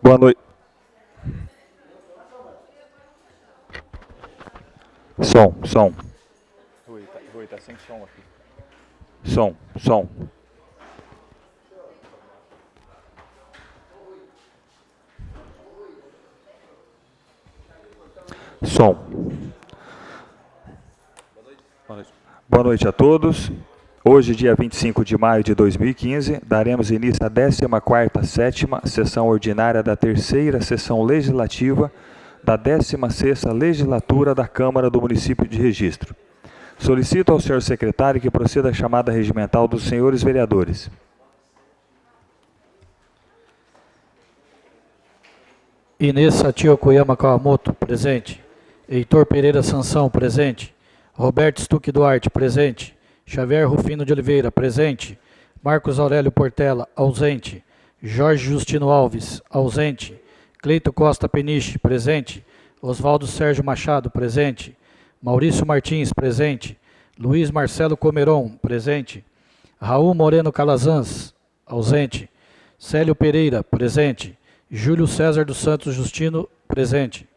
Boa noite. Som. Rui, tá sem som aqui. Som. Som. Boa noite a todos. Hoje, dia 25 de maio de 2015, daremos início à 14ª, 7ª sessão ordinária da 3ª sessão legislativa da 16ª legislatura da Câmara do Município de Registro. Solicito ao senhor secretário que proceda à chamada regimental dos senhores vereadores. Inês Satio Koyama Kawamoto, presente. Heitor Pereira Sansão, presente. Roberto Stuck Duarte, presente. Xavier Rufino de Oliveira, presente. Marcos Aurélio Portela, ausente. Jorge Justino Alves, ausente. Cleito Costa Peniche, presente. Oswaldo Sérgio Machado, presente. Maurício Martins, presente. Luiz Marcelo Comeron, presente. Raul Moreno Calazans, ausente. Célio Pereira, presente. Júlio César dos Santos Justino, presente.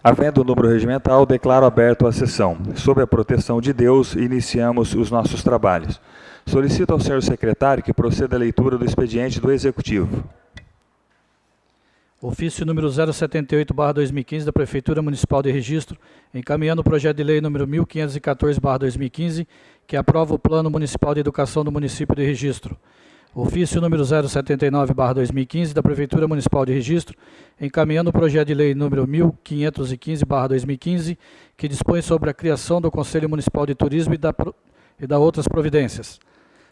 Havendo o número regimental, declaro aberto a sessão. Sob a proteção de Deus, iniciamos os nossos trabalhos. Solicito ao senhor secretário que proceda à leitura do expediente do Executivo. Ofício número 078/2015 da Prefeitura Municipal de Registro, encaminhando o projeto de lei número 1514/2015, que aprova o Plano Municipal de Educação do Município de Registro. Ofício número 079/2015 da Prefeitura Municipal de Registro, encaminhando o projeto de lei número 1515/2015, que dispõe sobre a criação do Conselho Municipal de Turismo e da outras providências.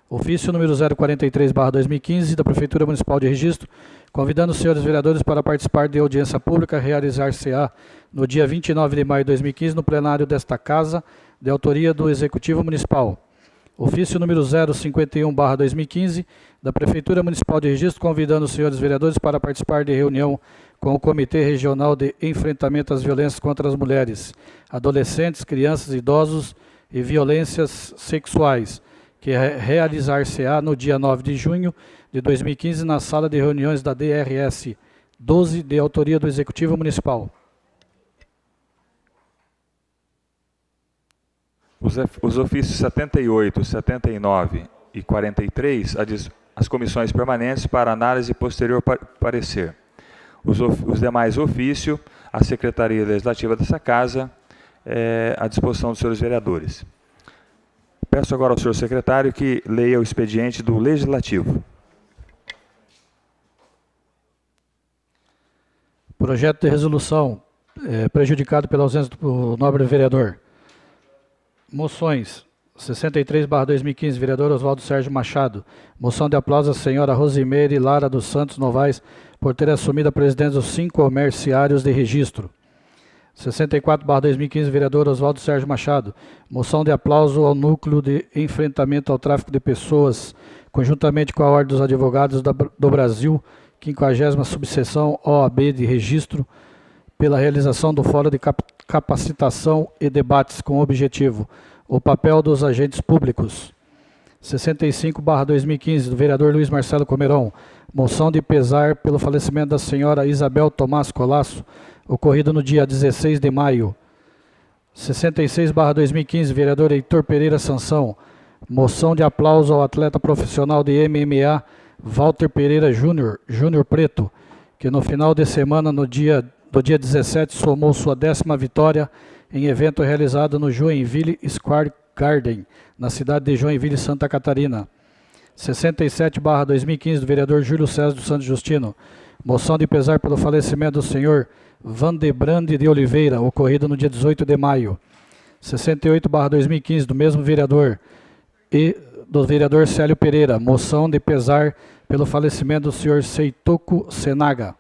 Ofício número 043/2015 da Prefeitura Municipal de Registro, convidando os senhores vereadores para participar de audiência pública realizar-se-á no dia 29 de maio de 2015, no plenário desta Casa, de autoria do Executivo Municipal. Ofício número 051/2015 da Prefeitura Municipal de Registro, convidando os senhores vereadores para participar de reunião com o Comitê Regional de Enfrentamento às Violências contra as Mulheres, Adolescentes, Crianças, Idosos e Violências Sexuais, que realizar-se-á no dia 9 de junho de 2015, na sala de reuniões da DRS 12, de autoria do Executivo Municipal. Os ofícios 78, 79 e 43, as comissões permanentes para análise e posterior parecer. Os demais ofícios, a Secretaria Legislativa dessa Casa, à disposição dos senhores vereadores. Peço agora ao senhor secretário que leia o expediente do Legislativo. Projeto de resolução prejudicado pela ausência do nobre vereador. Moções. 63/2015, vereador Oswaldo Sérgio Machado. Moção de aplauso à senhora Rosimeire Lara dos Santos Novaes por ter assumido a presidência dos 5 comerciários de registro. 64/2015, vereador Oswaldo Sérgio Machado. Moção de aplauso ao Núcleo de Enfrentamento ao Tráfico de Pessoas, conjuntamente com a Ordem dos Advogados do Brasil, 50ª Subseção OAB de Registro, pela realização do Fórum de Capacitação e Debates com o objetivo: o papel dos agentes públicos. 65/2015, do vereador Luiz Marcelo Comerão. Moção de pesar pelo falecimento da senhora Isabel Tomás Colasso, ocorrido no dia 16 de maio. 66/2015, vereador Heitor Pereira Sansão. Moção de aplauso ao atleta profissional de MMA Walter Pereira Júnior Preto, que no final de semana, do dia 17, somou sua 10ª vitória em evento realizado no Joinville Square Garden, na cidade de Joinville, Santa Catarina. 67/2015, do vereador Júlio César dos Santos Justino. Moção de pesar pelo falecimento do senhor Vandebrande de Oliveira, ocorrido no dia 18 de maio. 68/2015, do mesmo vereador e do vereador Célio Pereira. Moção de pesar pelo falecimento do senhor Seitoku Senaga.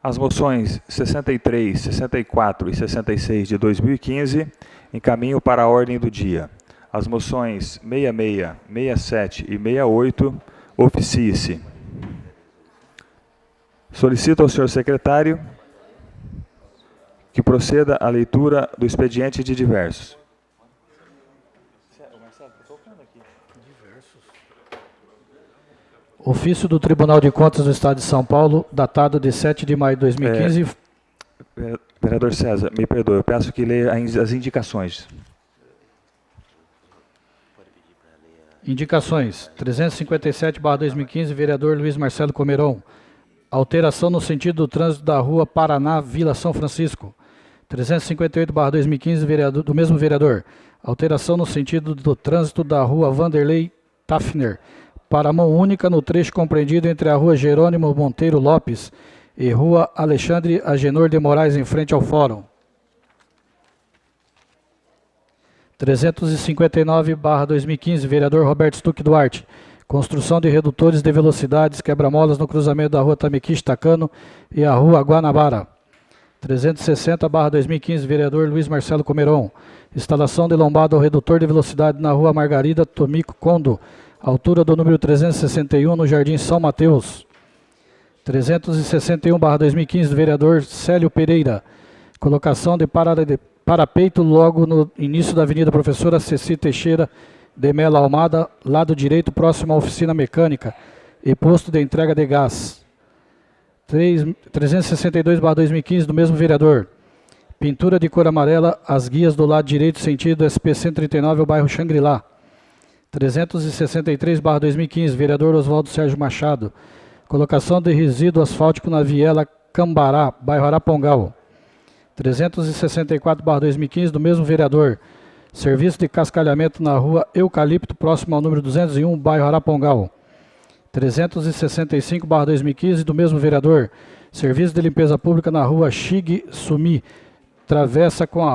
As moções 63, 64 e 66 de 2015 encaminho para a ordem do dia. As moções 66, 67 e 68 oficie-se. Solicito ao senhor secretário que proceda à leitura do expediente de diversos. Ofício do Tribunal de Contas do Estado de São Paulo, datado de 7 de maio de 2015. Vereador César, me perdoe, eu peço que leia as indicações. Indicações. 357/2015, vereador Luiz Marcelo Comerão. Alteração no sentido do trânsito da rua Paraná, Vila São Francisco. 358/2015, do mesmo vereador. Alteração no sentido do trânsito da rua Vanderlei Tafner, para mão única no trecho compreendido entre a rua Jerônimo Monteiro Lopes e rua Alexandre Agenor de Moraes, em frente ao Fórum. 359/2015, vereador Roberto Stuck Duarte. Construção de redutores de velocidades, quebra-molas no cruzamento da rua Tamequiche Tacano e a rua Guanabara. 360/2015, vereador Luiz Marcelo Comerão. Instalação de lombada ao redutor de velocidade na rua Margarida Tomico Condo, altura do número 361, no Jardim São Mateus. 361/2015, do vereador Célio Pereira. Colocação de parapeito logo no início da Avenida Professora Ceci Teixeira de Melo Almada, lado direito, próximo à oficina mecânica e posto de entrega de gás. 362/2015, do mesmo vereador. Pintura de cor amarela, as guias do lado direito, sentido SP-139, ao bairro Xangri-Lá. 363/2015, vereador Oswaldo Sérgio Machado. Colocação de resíduo asfáltico na viela Cambará, bairro Arapongal. 364/2015, do mesmo vereador. Serviço de cascalhamento na rua Eucalipto, próximo ao número 201, bairro Arapongal. 365/2015, do mesmo vereador. Serviço de limpeza pública na rua Shig Sumi, travessa com a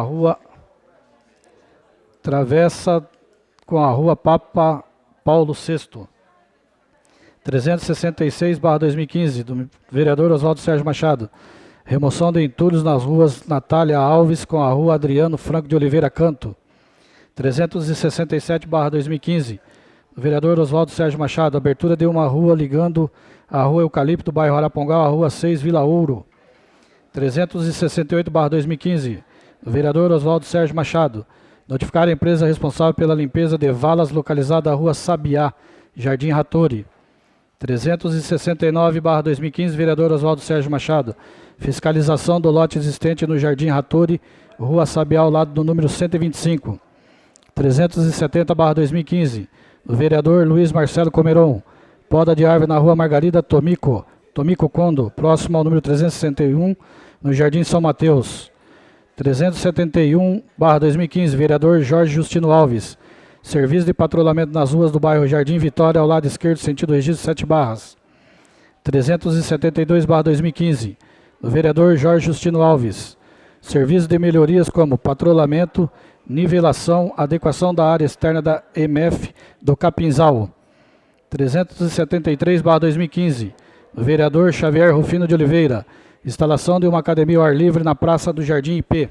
rua Papa Paulo VI. 366/2015, do vereador Oswaldo Sérgio Machado. Remoção de entulhos nas ruas Natália Alves com a rua Adriano Franco de Oliveira Canto. 367/2015, do vereador Oswaldo Sérgio Machado. Abertura de uma rua ligando a rua Eucalipto, bairro Arapongal, a rua 6, Vila Ouro. 368/2015, do vereador Oswaldo Sérgio Machado. Notificar a empresa responsável pela limpeza de valas localizada na rua Sabiá, Jardim Rattori. 369/2015, vereador Oswaldo Sérgio Machado. Fiscalização do lote existente no Jardim Rattori, rua Sabiá, ao lado do número 125. 370/2015, do vereador Luiz Marcelo Comerão. Poda de árvore na rua Margarida Tomico Condo, próximo ao número 361, no Jardim São Mateus. 371/2015, vereador Jorge Justino Alves. Serviço de patrulhamento nas ruas do bairro Jardim Vitória, ao lado esquerdo, sentido Registro 7 Barras. 372/2015, do vereador Jorge Justino Alves. serviços de melhorias como patrulhamento, nivelação, adequação da área externa da EMF do Capinzal. 373/2015, do vereador Xavier Rufino de Oliveira, instalação de uma academia ao ar livre na Praça do Jardim IP.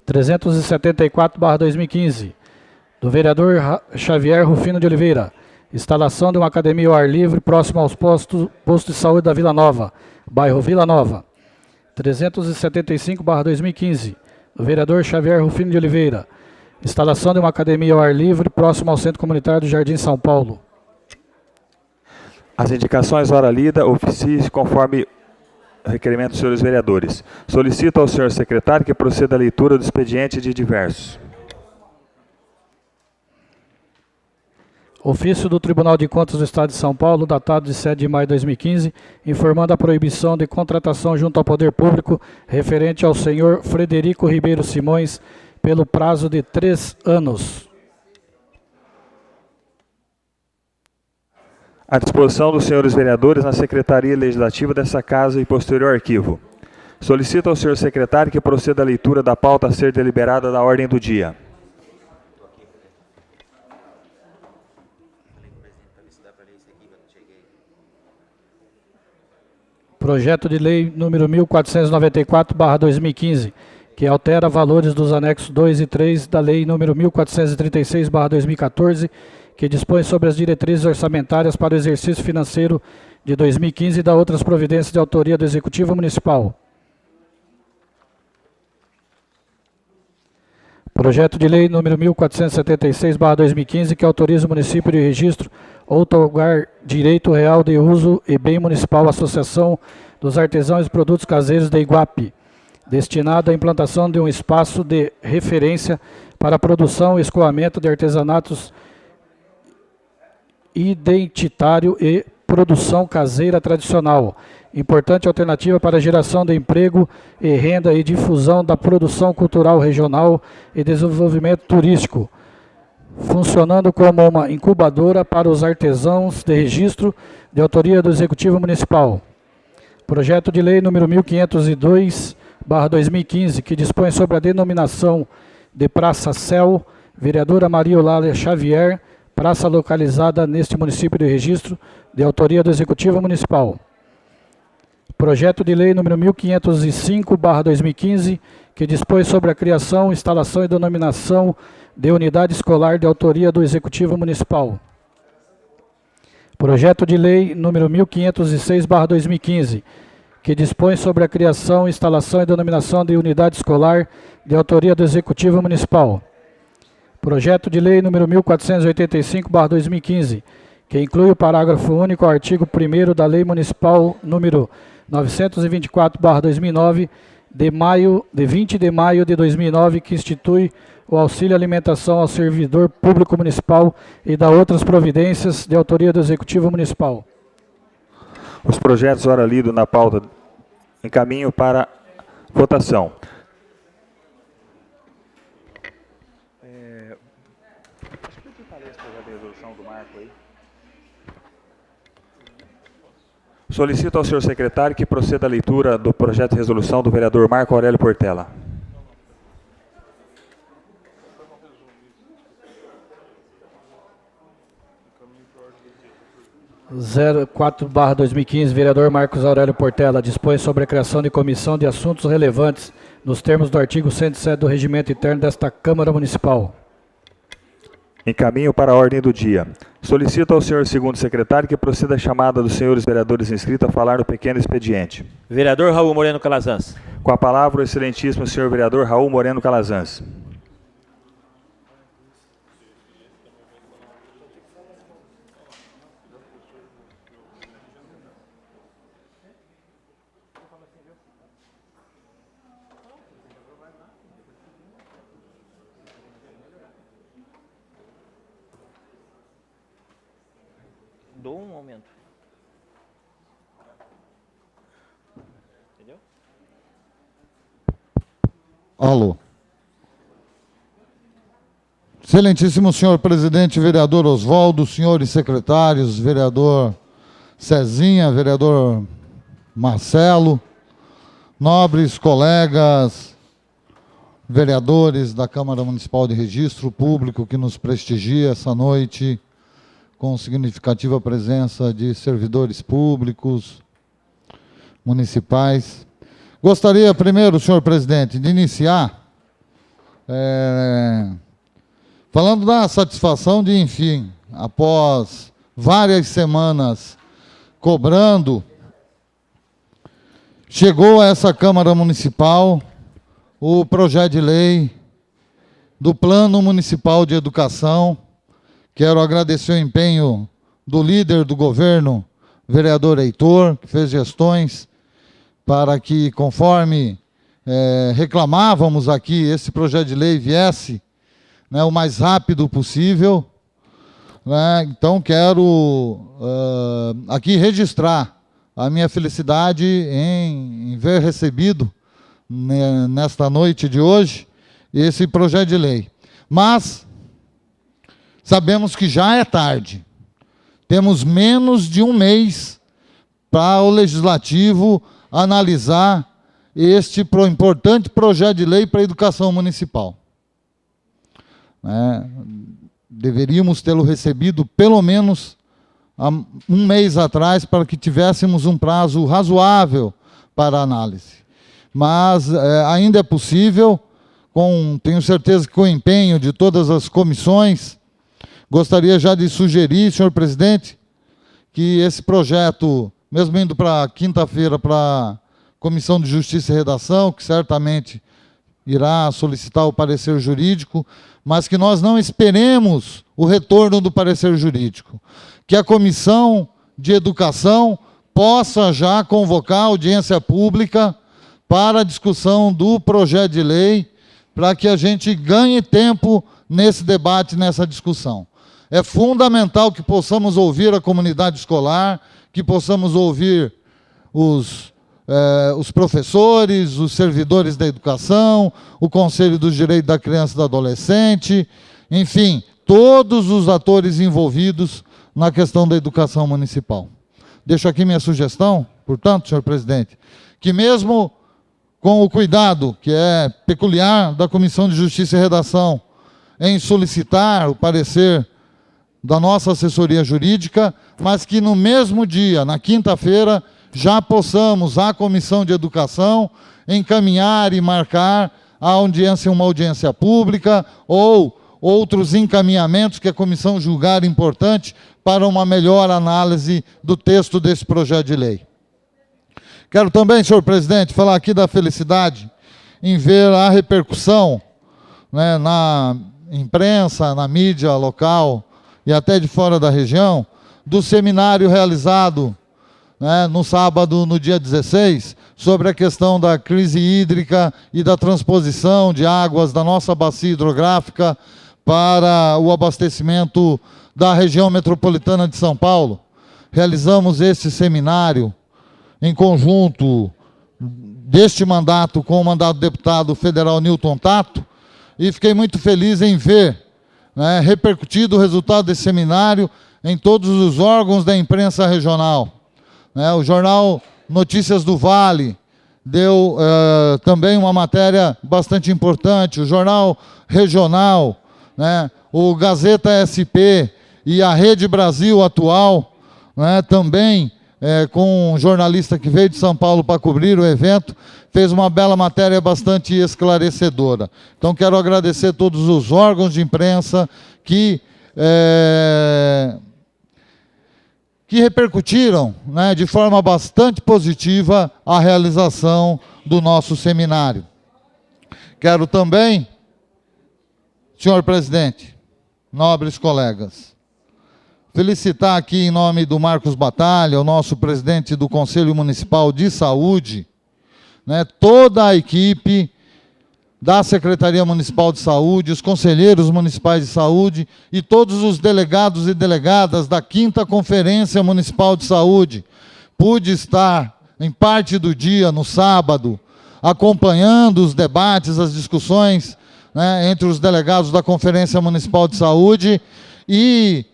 374/2015, do vereador Xavier Rufino de Oliveira, instalação de uma academia ao ar livre próximo aos postos de saúde da Vila Nova, bairro Vila Nova. 375/2015, do vereador Xavier Rufino de Oliveira, instalação de uma academia ao ar livre próximo ao Centro Comunitário do Jardim São Paulo. As indicações ora lida, oficie conforme requerimento dos senhores vereadores. Solicito ao senhor secretário que proceda à leitura do expediente de diversos. Ofício do Tribunal de Contas do Estado de São Paulo, datado de 7 de maio de 2015, informando a proibição de contratação junto ao Poder Público referente ao senhor Frederico Ribeiro Simões pelo prazo de 3 anos. À disposição dos senhores vereadores na Secretaria Legislativa dessa Casa e posterior arquivo. Solicito ao senhor secretário que proceda à leitura da pauta a ser deliberada da ordem do dia. Projeto de lei número 1494/2015, que altera valores dos anexos 2 e 3 da lei número 1436/2014, que dispõe sobre as diretrizes orçamentárias para o exercício financeiro de 2015 e da outras providências de autoria do Executivo Municipal. Projeto de lei número 1476/2015, que autoriza o município de registro outorgar direito real de uso e bem municipal à Associação dos Artesãos e Produtos Caseiros de Iguape, destinado à implantação de um espaço de referência para a produção e escoamento de artesanatos identitário e produção caseira tradicional. Importante alternativa para a geração de emprego e renda e difusão da produção cultural regional e desenvolvimento turístico, funcionando como uma incubadora para os artesãos de registro de autoria do Executivo Municipal. Projeto de lei número 1502/2015, que dispõe sobre a denominação de Praça Céu, vereadora Maria Eulália Xavier, praça localizada neste município de registro, de autoria do Executivo Municipal. Projeto de lei número 1505/2015, que dispõe sobre a criação, instalação e denominação de unidade escolar de autoria do Executivo Municipal. Projeto de lei número 1506/2015, que dispõe sobre a criação, instalação e denominação de unidade escolar de autoria do Executivo Municipal. Projeto de lei número 1485/2015, que inclui o parágrafo único ao artigo 1º da Lei Municipal número 924/2009, de 20 de maio de 2009, que institui o auxílio alimentação ao servidor público municipal e da outras providências de autoria do Executivo Municipal. Os projetos ora lido na pauta encaminho para votação. Solicito ao senhor secretário que proceda à leitura do projeto de resolução do vereador Marco Aurélio Portela. Zero 4/2015, vereador Marcos Aurélio Portela, dispõe sobre a criação de comissão de assuntos relevantes nos termos do artigo 107 do Regimento Interno desta Câmara Municipal. Encaminho para a ordem do dia. Solicito ao senhor segundo secretário que proceda à chamada dos senhores vereadores inscritos a falar no pequeno expediente. Vereador Raul Moreno Calazans. Com a palavra o excelentíssimo senhor vereador Raul Moreno Calazans. Dou um momento. Entendeu? Alô. Excelentíssimo senhor presidente, vereador Oswaldo, senhores secretários, vereador Cezinha, vereador Marcelo, nobres colegas, vereadores da Câmara Municipal de Registro, público que nos prestigia essa noite, com significativa presença de servidores públicos, municipais. Gostaria primeiro, senhor presidente, de iniciar falando da satisfação de, enfim, após várias semanas cobrando, chegou a essa Câmara Municipal o projeto de lei do Plano Municipal de Educação. Quero agradecer o empenho do líder do governo, vereador Heitor, que fez gestões para que, conforme reclamávamos aqui, esse projeto de lei viesse, né, o mais rápido possível. Né? Então, quero aqui registrar a minha felicidade em ver recebido, né, nesta noite de hoje, esse projeto de lei. Mas sabemos que já é tarde. Temos menos de um mês para o Legislativo analisar este importante projeto de lei para a educação municipal. Deveríamos tê-lo recebido pelo menos há um mês atrás, para que tivéssemos um prazo razoável para análise. Mas ainda é possível, tenho certeza que com o empenho de todas as comissões. Gostaria já de sugerir, senhor presidente, que esse projeto, mesmo indo para quinta-feira para a Comissão de Justiça e Redação, que certamente irá solicitar o parecer jurídico, mas que nós não esperemos o retorno do parecer jurídico. Que a Comissão de Educação possa já convocar audiência pública para a discussão do projeto de lei, para que a gente ganhe tempo nesse debate, nessa discussão. É fundamental que possamos ouvir a comunidade escolar, que possamos ouvir os professores, os servidores da educação, o Conselho dos Direitos da Criança e do Adolescente, enfim, todos os atores envolvidos na questão da educação municipal. Deixo aqui minha sugestão, portanto, senhor presidente, que mesmo com o cuidado que é peculiar da Comissão de Justiça e Redação em solicitar o parecer da nossa assessoria jurídica, mas que no mesmo dia, na quinta-feira, já possamos, a Comissão de Educação, encaminhar e marcar uma audiência pública ou outros encaminhamentos que a comissão julgar importante para uma melhor análise do texto desse projeto de lei. Quero também, senhor presidente, falar aqui da felicidade em ver a repercussão, né, na imprensa, na mídia local e até de fora da região, do seminário realizado, né, no sábado, no dia 16, sobre a questão da crise hídrica e da transposição de águas da nossa bacia hidrográfica para o abastecimento da região metropolitana de São Paulo. Realizamos esse seminário em conjunto deste mandato com o mandato do deputado federal Newton Tato, e fiquei muito feliz em ver, né, repercutido o resultado desse seminário em todos os órgãos da imprensa regional. O jornal Notícias do Vale deu também uma matéria bastante importante, o jornal regional, né, o Gazeta SP e a Rede Brasil Atual, né, também com um jornalista que veio de São Paulo para cobrir o evento, fez uma bela matéria bastante esclarecedora. Então, quero agradecer a todos os órgãos de imprensa que repercutiram, né, de forma bastante positiva a realização do nosso seminário. Quero também, senhor presidente, nobres colegas, felicitar aqui em nome do Marcos Batalha, o nosso presidente do Conselho Municipal de Saúde, né, toda a equipe da Secretaria Municipal de Saúde, os conselheiros municipais de saúde e todos os delegados e delegadas da 5ª Conferência Municipal de Saúde. Pude estar em parte do dia, no sábado, acompanhando os debates, as discussões, né, entre os delegados da Conferência Municipal de Saúde e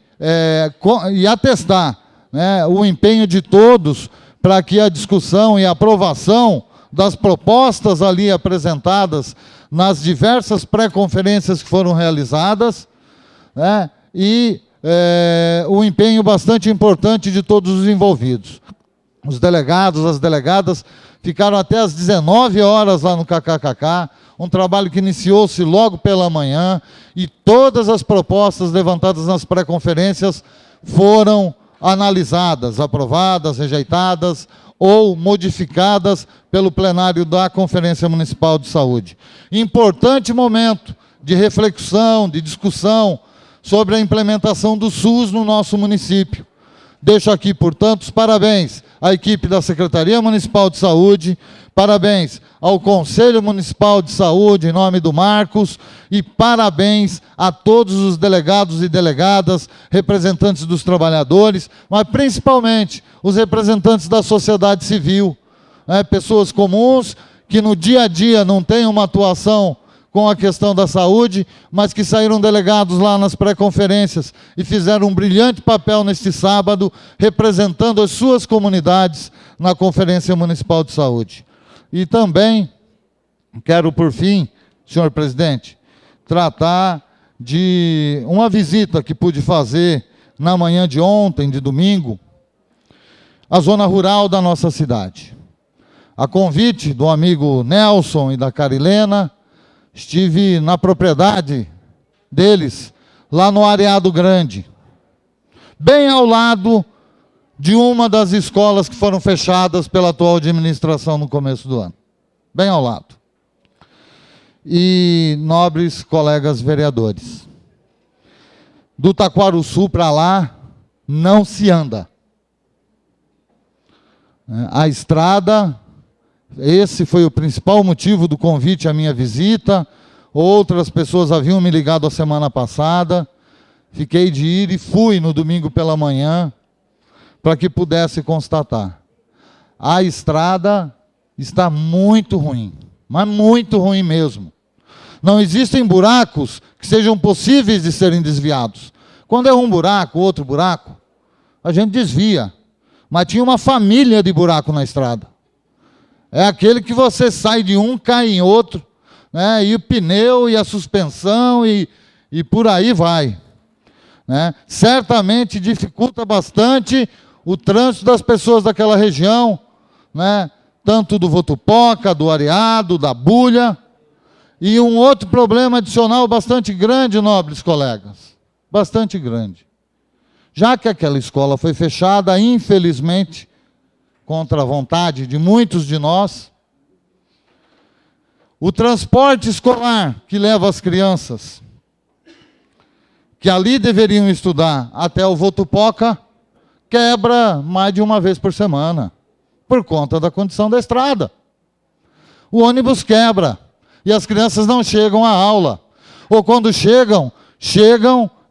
atestar, né, o empenho de todos para que a discussão e a aprovação das propostas ali apresentadas nas diversas pré-conferências que foram realizadas, né, e o empenho bastante importante de todos os envolvidos. Os delegados, as delegadas ficaram até às 19 horas lá no KKKK, um trabalho que iniciou-se logo pela manhã, e todas as propostas levantadas nas pré-conferências foram analisadas, aprovadas, rejeitadas ou modificadas pelo plenário da Conferência Municipal de Saúde. Importante momento de reflexão, de discussão sobre a implementação do SUS no nosso município. Deixo aqui, portanto, os parabéns à equipe da Secretaria Municipal de Saúde, parabéns ao Conselho Municipal de Saúde, em nome do Marcos, e parabéns a todos os delegados e delegadas, representantes dos trabalhadores, mas principalmente os representantes da sociedade civil, né, pessoas comuns que no dia a dia não têm uma atuação com a questão da saúde, mas que saíram delegados lá nas pré-conferências e fizeram um brilhante papel neste sábado, representando as suas comunidades na Conferência Municipal de Saúde. E também quero, por fim, senhor presidente, tratar de uma visita que pude fazer na manhã de ontem, de domingo, à zona rural da nossa cidade. A convite do amigo Nelson e da Carilena, estive na propriedade deles, lá no Areado Grande, bem ao lado de uma das escolas que foram fechadas pela atual administração no começo do ano. Bem ao lado. E nobres colegas vereadores, do Taquaruçu para lá não se anda. A estrada, esse foi o principal motivo do convite à minha visita. Outras pessoas haviam me ligado a semana passada. Fiquei de ir e fui no domingo pela manhã para que pudesse constatar. A estrada está muito ruim, mas muito ruim mesmo. Não existem buracos que sejam possíveis de serem desviados. Quando é um buraco, outro buraco, a gente desvia. Mas tinha uma família de buraco na estrada. É aquele que você sai de um, cai em outro, né? E o pneu, e a suspensão, e por aí vai. Né? Certamente dificulta bastante o trânsito das pessoas daquela região, né? Tanto do Votupoca, do Areado, da Bulha. E um outro problema adicional bastante grande, nobres colegas, bastante grande. Já que aquela escola foi fechada, infelizmente, contra a vontade de muitos de nós, o transporte escolar que leva as crianças, que ali deveriam estudar até o Votupoca, quebra mais de uma vez por semana, por conta da condição da estrada. O ônibus quebra, e as crianças não chegam à aula. Ou quando chegam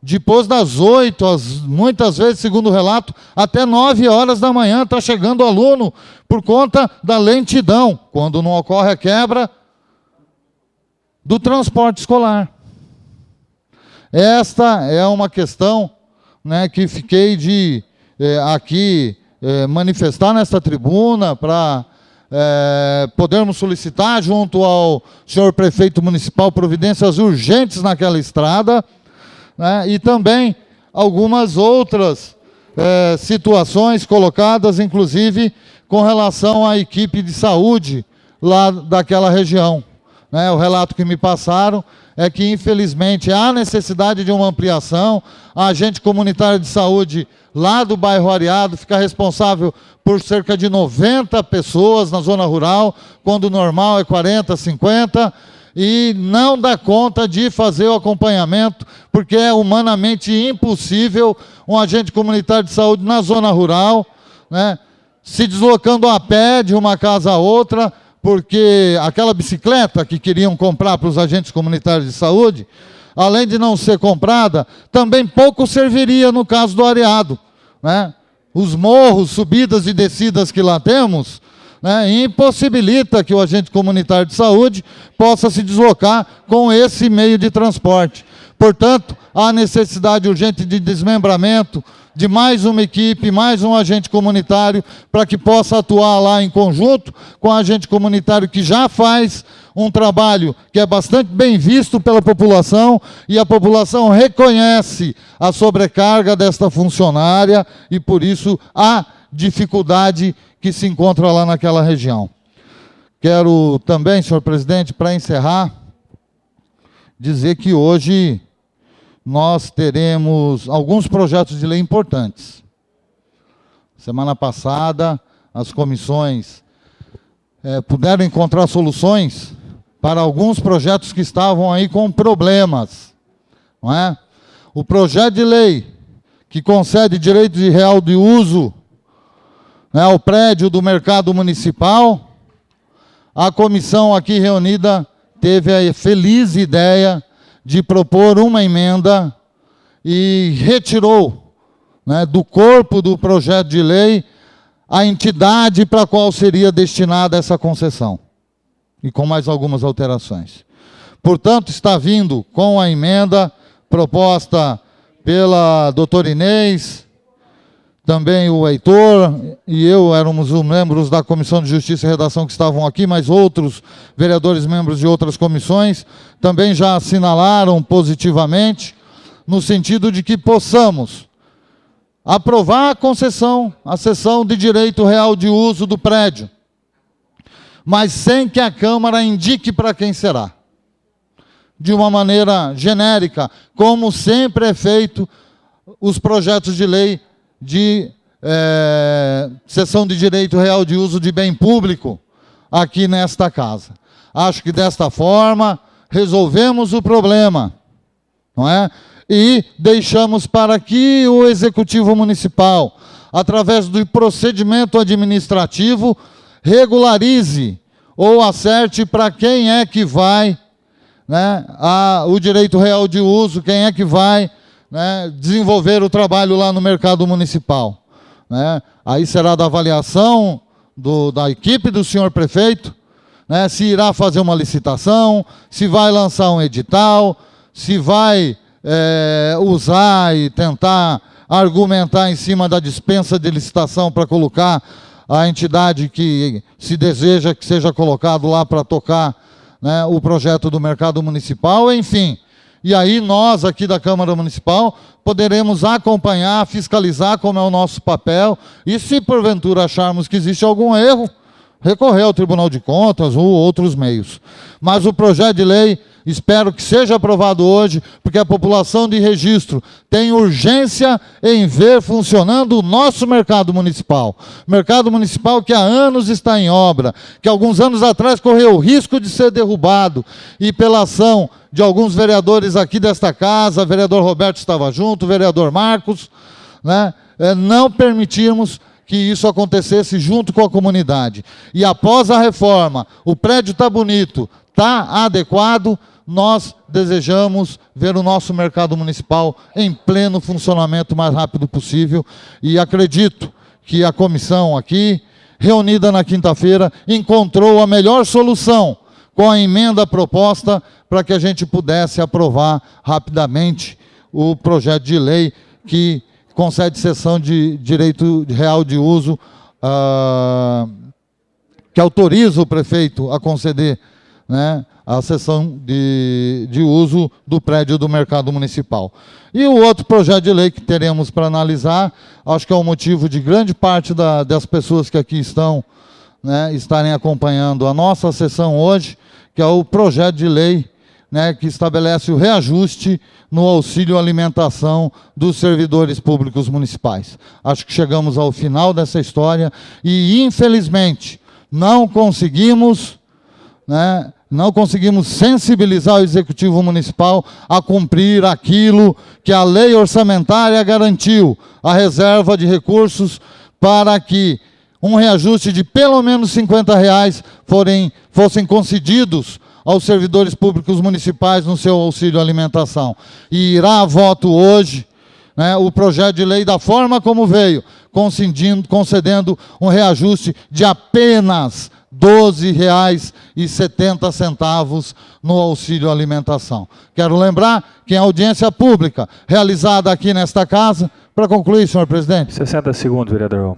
depois das 8, muitas vezes, segundo o relato, até 9 horas da manhã está chegando o aluno, por conta da lentidão, quando não ocorre a quebra do transporte escolar. Esta é uma questão, né, que fiquei de aqui manifestar nesta tribuna para podermos solicitar junto ao senhor prefeito municipal providências urgentes naquela estrada, né, e também algumas outras situações colocadas, inclusive com relação à equipe de saúde lá daquela região. Né, o relato que me passaram é que, infelizmente, há necessidade de uma ampliação. A agente comunitária de saúde lá do bairro Areado fica responsável por cerca de 90 pessoas na zona rural, quando o normal é 40, 50, e não dá conta de fazer o acompanhamento, porque é humanamente impossível um agente comunitário de saúde na zona rural, né, se deslocando a pé de uma casa a outra, porque aquela bicicleta que queriam comprar para os agentes comunitários de saúde, além de não ser comprada, também pouco serviria no caso do Areado. Né? Os morros, subidas e descidas que lá temos, né, impossibilita que o agente comunitário de saúde possa se deslocar com esse meio de transporte. Portanto, há necessidade urgente de desmembramento de mais uma equipe, mais um agente comunitário, para que possa atuar lá em conjunto com o agente comunitário que já faz um trabalho que é bastante bem visto pela população, e a população reconhece a sobrecarga desta funcionária e, por isso, há dificuldade que se encontra lá naquela região. Quero também, senhor presidente, para encerrar, dizer que hoje nós teremos alguns projetos de lei importantes. Semana passada, as comissões puderam encontrar soluções para alguns projetos que estavam aí com problemas, não é? O projeto de lei que concede direito de real de uso, né, ao prédio do mercado municipal, a comissão aqui reunida teve a feliz ideia de propor uma emenda e retirou, né, do corpo do projeto de lei a entidade para a qual seria destinada essa concessão, e com mais algumas alterações. Portanto, está vindo com a emenda proposta pela doutora Inês, também o Heitor e eu éramos os membros da Comissão de Justiça e Redação que estavam aqui, mas outros vereadores membros de outras comissões também já assinalaram positivamente, no sentido de que possamos aprovar a concessão, a cessão de direito real de uso do prédio, mas sem que a Câmara indique para quem será, de uma maneira genérica, como sempre é feito os projetos de lei de cessão de direito real de uso de bem público aqui nesta casa. Acho que desta forma resolvemos o problema, não é? E deixamos para que o Executivo Municipal, através do procedimento administrativo, regularize ou acerte para quem é que vai, né, o direito real de uso, quem é que vai, né, desenvolver o trabalho lá no mercado municipal, né? Aí será da avaliação da equipe do senhor prefeito, né, se irá fazer uma licitação, se vai lançar um edital, se vai usar e tentar argumentar em cima da dispensa de licitação para colocar a entidade que se deseja que seja colocado lá para tocar, né, o projeto do mercado municipal, enfim. E aí nós aqui da Câmara Municipal poderemos acompanhar, fiscalizar, como é o nosso papel, e se porventura acharmos que existe algum erro, recorrer ao Tribunal de Contas ou outros meios. Mas o projeto de lei, espero que seja aprovado hoje, porque a população de Registro tem urgência em ver funcionando o nosso mercado municipal. Mercado municipal que há anos está em obra, que alguns anos atrás correu o risco de ser derrubado, e pela ação de alguns vereadores aqui desta casa, o vereador Roberto estava junto, o vereador Marcos, né, não permitirmos que isso acontecesse junto com a comunidade. E após a reforma, o prédio está bonito, está adequado, nós desejamos ver o nosso mercado municipal em pleno funcionamento o mais rápido possível, e acredito que a comissão aqui, reunida na quinta-feira, encontrou a melhor solução com a emenda proposta para que a gente pudesse aprovar rapidamente o projeto de lei que concede cessão de direito real de uso, que autoriza o prefeito a conceder, né, a cessão de uso do prédio do mercado municipal. E o outro projeto de lei que teremos para analisar, acho que é o motivo de grande parte das pessoas que aqui estão, né, estarem acompanhando a nossa sessão hoje, que é o projeto de lei, né, que estabelece o reajuste no auxílio alimentação dos servidores públicos municipais. Acho que chegamos ao final dessa história e, infelizmente, não conseguimos sensibilizar o Executivo Municipal a cumprir aquilo que a lei orçamentária garantiu, a reserva de recursos para que um reajuste de pelo menos R$50 fossem concedidos aos servidores públicos municipais no seu auxílio alimentação. E irá a voto hoje, né, o projeto de lei da forma como veio, concedendo um reajuste de apenas R$ 12,70 no auxílio alimentação. Quero lembrar que em audiência pública realizada aqui nesta casa, para concluir, senhor presidente. 60 segundos, vereador.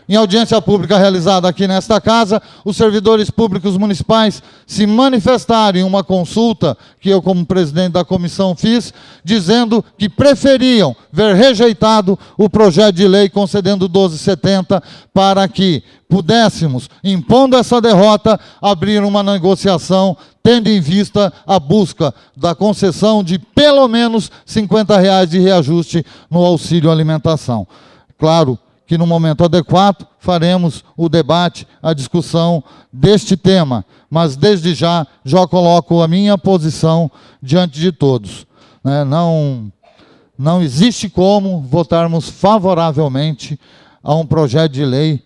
Em audiência pública realizada aqui nesta casa, os servidores públicos municipais se manifestaram em uma consulta que eu, como presidente da comissão, fiz, dizendo que preferiam ver rejeitado o projeto de lei concedendo 12,70 para que pudéssemos, impondo essa derrota, abrir uma negociação tendo em vista a busca da concessão de pelo menos R$ 50 de reajuste no auxílio alimentação. Claro que no momento adequado faremos o debate, a discussão deste tema, mas desde já coloco a minha posição diante de todos. Não existe como votarmos favoravelmente a um projeto de lei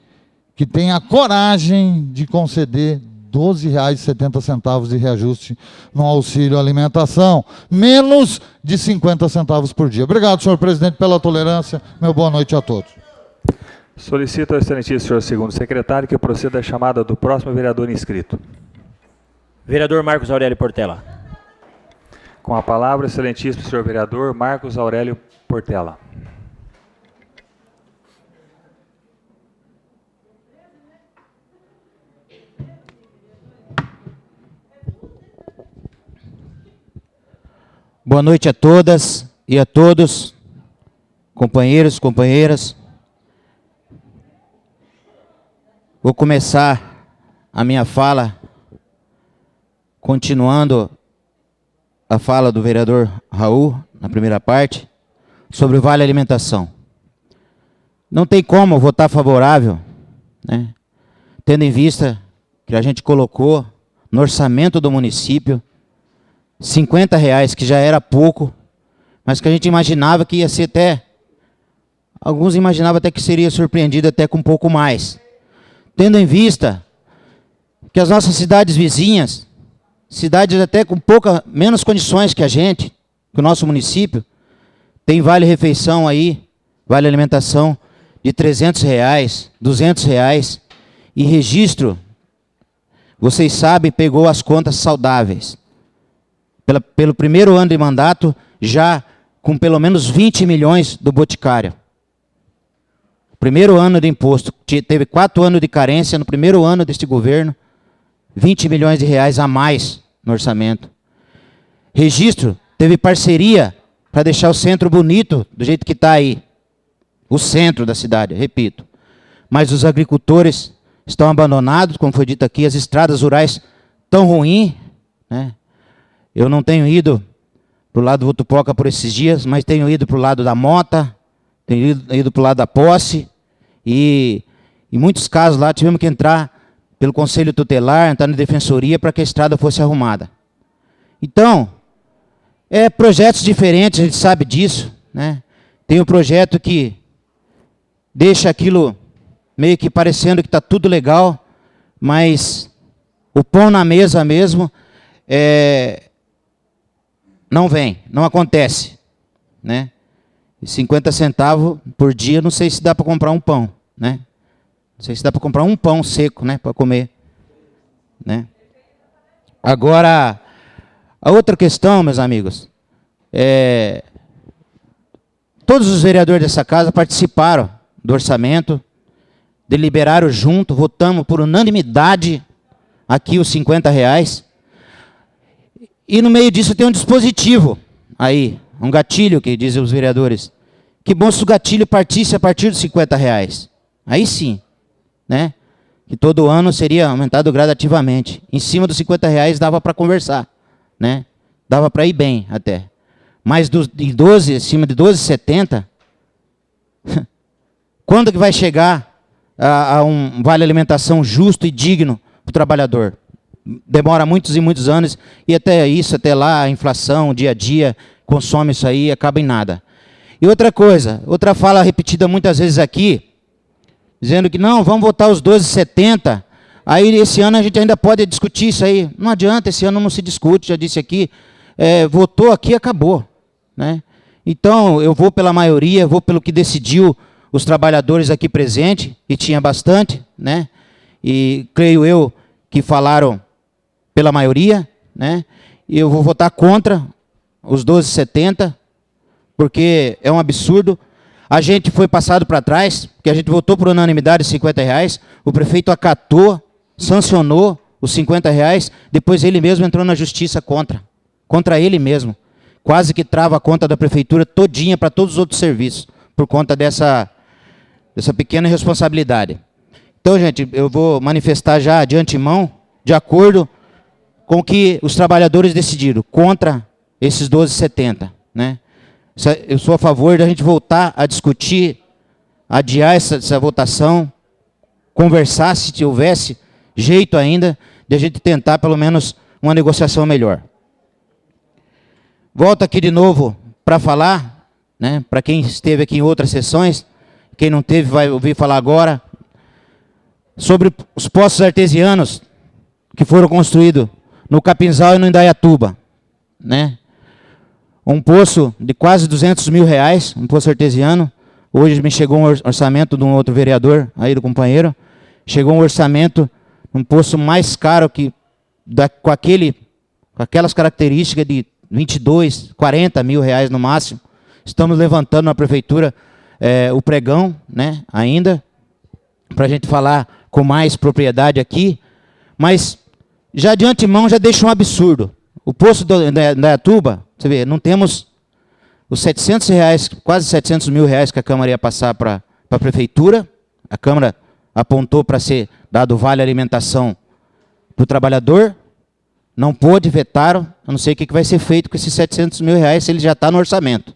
que tenha a coragem de conceder R$ 12,70 de reajuste no auxílio alimentação, menos de 50 centavos por dia. Obrigado, senhor presidente, pela tolerância. Meu boa noite a todos. Solicito ao excelentíssimo senhor segundo secretário que proceda a chamada do próximo vereador inscrito. Vereador Marcos Aurélio Portela. Com a palavra, excelentíssimo senhor vereador Marcos Aurélio Portela. Boa noite a todas e a todos, companheiros, companheiras. Vou começar a minha fala continuando a fala do vereador Raul, na primeira parte, sobre o Vale Alimentação. Não tem como votar favorável, né, tendo em vista que a gente colocou no orçamento do município R$ 50, que já era pouco, mas que a gente imaginava que ia ser até, alguns imaginavam até que seria surpreendido até com um pouco mais. Tendo em vista que as nossas cidades vizinhas, cidades até com menos condições que a gente, que o nosso município, tem vale-refeição aí, vale-alimentação de R$ 300, R$ 200, e Registro, vocês sabem, pegou as contas saudáveis. Pelo primeiro ano de mandato, já com pelo menos 20 milhões do Boticário. Primeiro ano de imposto, teve 4 anos de carência, no primeiro ano deste governo, 20 milhões de reais a mais no orçamento. Registro, teve parceria para deixar o centro bonito, do jeito que está aí. O centro da cidade, repito. Mas os agricultores estão abandonados, como foi dito aqui, as estradas rurais estão ruins, né? Eu não tenho ido para o lado do Votupoca por esses dias, mas tenho ido para o lado da Mota, tenho ido para o lado da Posse, e em muitos casos lá tivemos que entrar pelo Conselho Tutelar, entrar na Defensoria para que a estrada fosse arrumada. Então, projetos diferentes, a gente sabe disso, né? Tem um projeto que deixa aquilo meio que parecendo que está tudo legal, mas o pão na mesa mesmo não vem, não acontece, né? E 50 centavos por dia, não sei se dá para comprar um pão, né? Não sei se dá para comprar um pão seco, né, para comer, né? Agora, a outra questão, meus amigos, todos os vereadores dessa casa participaram do orçamento, deliberaram junto, votamos por unanimidade aqui os R$ 50. E no meio disso tem um dispositivo aí, um gatilho, que dizem os vereadores. Que bom se o gatilho partisse a partir dos R$ 50. Aí sim, né? Que todo ano seria aumentado gradativamente. Em cima dos R$ 50 dava para conversar, né? Dava para ir bem até. Mas acima de 12,70, quando que vai chegar a um vale alimentação justo e digno para o trabalhador? Demora muitos e muitos anos, e até lá, a inflação, o dia a dia, consome isso aí e acaba em nada. E outra coisa, outra fala repetida muitas vezes aqui, dizendo que não, vamos votar os 12,70, aí esse ano a gente ainda pode discutir isso aí. Não adianta, esse ano não se discute, já disse aqui, votou aqui, acabou, né? Então, eu vou pela maioria, vou pelo que decidiu os trabalhadores aqui presentes, e tinha bastante, né? E creio eu que falaram pela maioria, né? E eu vou votar contra os 12,70, porque é um absurdo. A gente foi passado para trás, porque a gente votou por unanimidade R$50, o prefeito acatou, sancionou os R$50, depois ele mesmo entrou na justiça contra ele mesmo. Quase que trava a conta da prefeitura todinha para todos os outros serviços, por conta dessa pequena irresponsabilidade. Então, gente, eu vou manifestar já de antemão, de acordo com o que os trabalhadores decidiram, contra esses 12,70, né? Eu sou a favor da gente voltar a discutir, adiar essa votação, conversar se houvesse jeito ainda de a gente tentar pelo menos uma negociação melhor. Volto aqui de novo para falar, né, para quem esteve aqui em outras sessões, quem não teve vai ouvir falar agora, sobre os poços artesianos que foram construídos no Capinzal e no Indaiatuba, né? Um poço de quase R$200 mil, um poço artesiano. Hoje me chegou um orçamento de um outro vereador, aí do companheiro, chegou um orçamento, um poço mais caro que com aquelas características de 22, 40 mil reais no máximo. Estamos levantando na prefeitura o pregão, né, ainda, para a gente falar com mais propriedade aqui, mas já de antemão já deixa um absurdo. O poço da Indaiatuba, você vê, não temos os R$700, quase R$700 mil que a Câmara ia passar para a prefeitura. A Câmara apontou para ser dado vale alimentação para o trabalhador. Não pôde, vetaram. Eu não sei o que vai ser feito com esses R$700 mil, se ele já está no orçamento.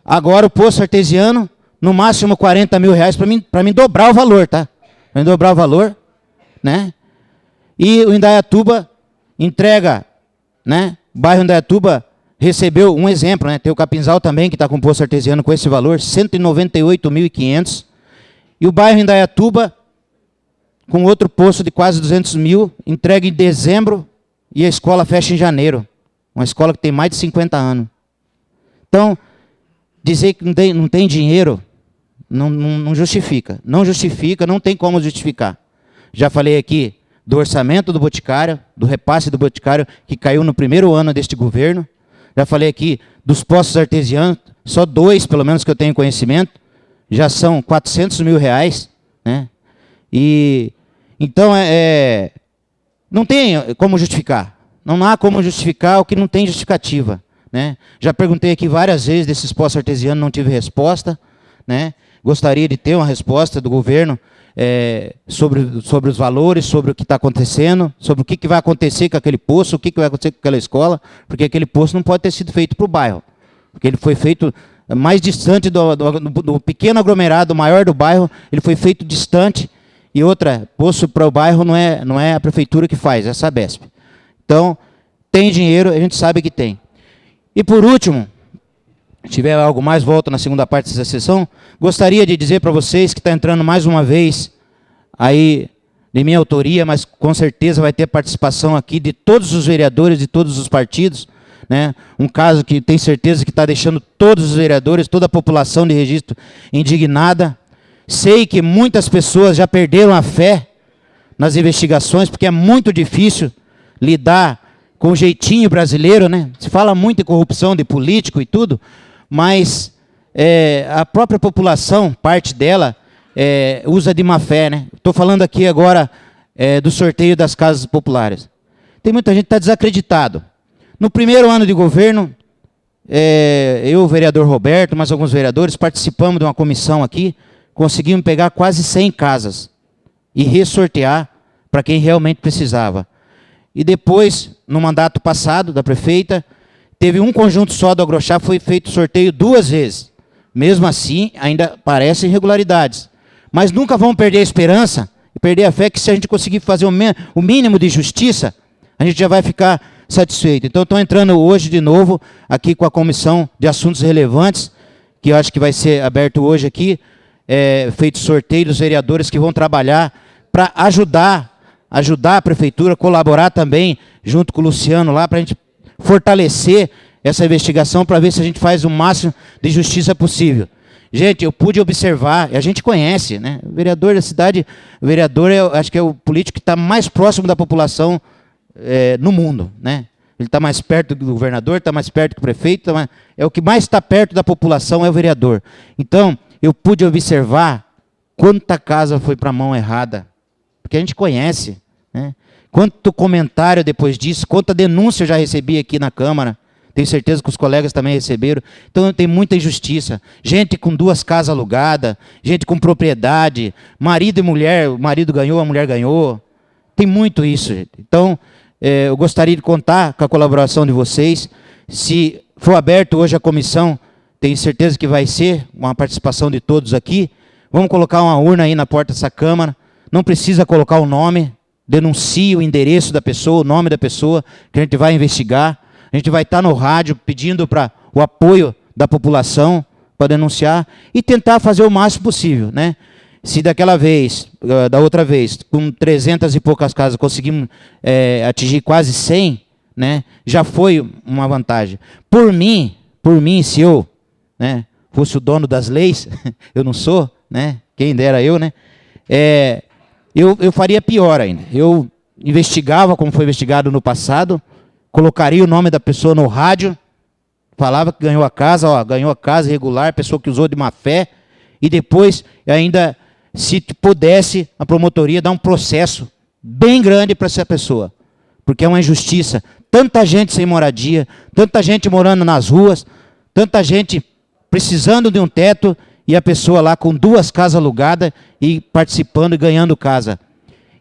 Agora o poço artesiano, no máximo R$40 mil, para mim dobrar o valor, tá? Para mim dobrar o valor, né? E o Indaiatuba entrega, né? O bairro Indaiatuba recebeu um exemplo, né? Tem o Capinzal também, que está com poço artesiano com esse valor, R$198.500. E o bairro Indaiatuba, com outro poço de quase R$200 mil, entrega em dezembro e a escola fecha em janeiro. Uma escola que tem mais de 50 anos. Então, dizer que não tem dinheiro não justifica. Não justifica, não tem como justificar. Já falei aqui do orçamento do Boticário, do repasse do Boticário, que caiu no primeiro ano deste governo. Já falei aqui dos poços artesianos, só 2, pelo menos que eu tenho conhecimento, já são R$400 mil, né? E então não tem como justificar. Não há como justificar o que não tem justificativa, né? Já perguntei aqui várias vezes desses poços artesianos, não tive resposta, né? Gostaria de ter uma resposta do governo sobre os valores, sobre o que está acontecendo, sobre o que vai acontecer com aquele poço, o que vai acontecer com aquela escola, porque aquele poço não pode ter sido feito para o bairro, porque ele foi feito mais distante do pequeno aglomerado, maior do bairro, ele foi feito distante, e outra, poço para o bairro não é a prefeitura que faz, é a Sabesp. Então, tem dinheiro, a gente sabe que tem. E por último, se tiver algo mais, volto na segunda parte dessa sessão, gostaria de dizer para vocês que está entrando mais uma vez, aí, de minha autoria, mas com certeza vai ter participação aqui de todos os vereadores de todos os partidos, né? Um caso que tem certeza que está deixando todos os vereadores, toda a população de Registro indignada. Sei que muitas pessoas já perderam a fé nas investigações, porque é muito difícil lidar com o jeitinho brasileiro, né? Se fala muito em corrupção de político e tudo, mas a própria população, parte dela, usa de má fé, né? Estou falando aqui agora do sorteio das casas populares. Tem muita gente que está desacreditado. No primeiro ano de governo, eu, o vereador Roberto, mais alguns vereadores, participamos de uma comissão aqui, conseguimos pegar quase 100 casas e ressortear para quem realmente precisava. E depois, no mandato passado da prefeita, teve um conjunto só do Agrochá, foi feito sorteio 2 vezes. Mesmo assim, ainda aparecem irregularidades. Mas nunca vamos perder a esperança e perder a fé que se a gente conseguir fazer o mínimo de justiça, a gente já vai ficar satisfeito. Então, estou entrando hoje de novo aqui com a Comissão de Assuntos Relevantes, que eu acho que vai ser aberto hoje aqui, feito sorteio dos vereadores que vão trabalhar para ajudar a prefeitura, colaborar também, junto com o Luciano lá, para a gente fortalecer essa investigação, para ver se a gente faz o máximo de justiça possível. Gente, eu pude observar, a gente conhece, né? O vereador da cidade, o vereador, acho que é o político que está mais próximo da população no mundo, né? Ele está mais perto do governador, está mais perto do prefeito, é o que mais está perto da população, é o vereador. Então, eu pude observar quanta casa foi para a mão errada, porque a gente conhece, né? Quanto comentário depois disso, quanta denúncia eu já recebi aqui na Câmara, tenho certeza que os colegas também receberam. Então tem muita injustiça, gente com 2 casas alugadas, gente com propriedade, marido e mulher, o marido ganhou, a mulher ganhou, tem muito isso, gente. Então, eu gostaria de contar com a colaboração de vocês. Se for aberto hoje a comissão, tenho certeza que vai ser uma participação de todos aqui. Vamos colocar uma urna aí na porta dessa Câmara. Não precisa colocar o nome, denuncie o endereço da pessoa, o nome da pessoa, que a gente vai investigar. A gente vai estar no rádio pedindo para o apoio da população para denunciar e tentar fazer o máximo possível, né? Se daquela vez, da outra vez, com 300 e poucas casas, conseguimos atingir quase 100, né, já foi uma vantagem. Por mim, se eu, né, fosse o dono das leis, eu não sou, né, quem dera eu, né, eu faria pior ainda. Eu investigava, como foi investigado no passado, colocaria o nome da pessoa no rádio, falava que ganhou a casa, ó, ganhou a casa irregular, pessoa que usou de má fé, e depois ainda, se pudesse, a promotoria dar um processo bem grande para essa pessoa, porque é uma injustiça. Tanta gente sem moradia, tanta gente morando nas ruas, tanta gente precisando de um teto, e a pessoa lá com 2 casas alugadas e participando e ganhando casa.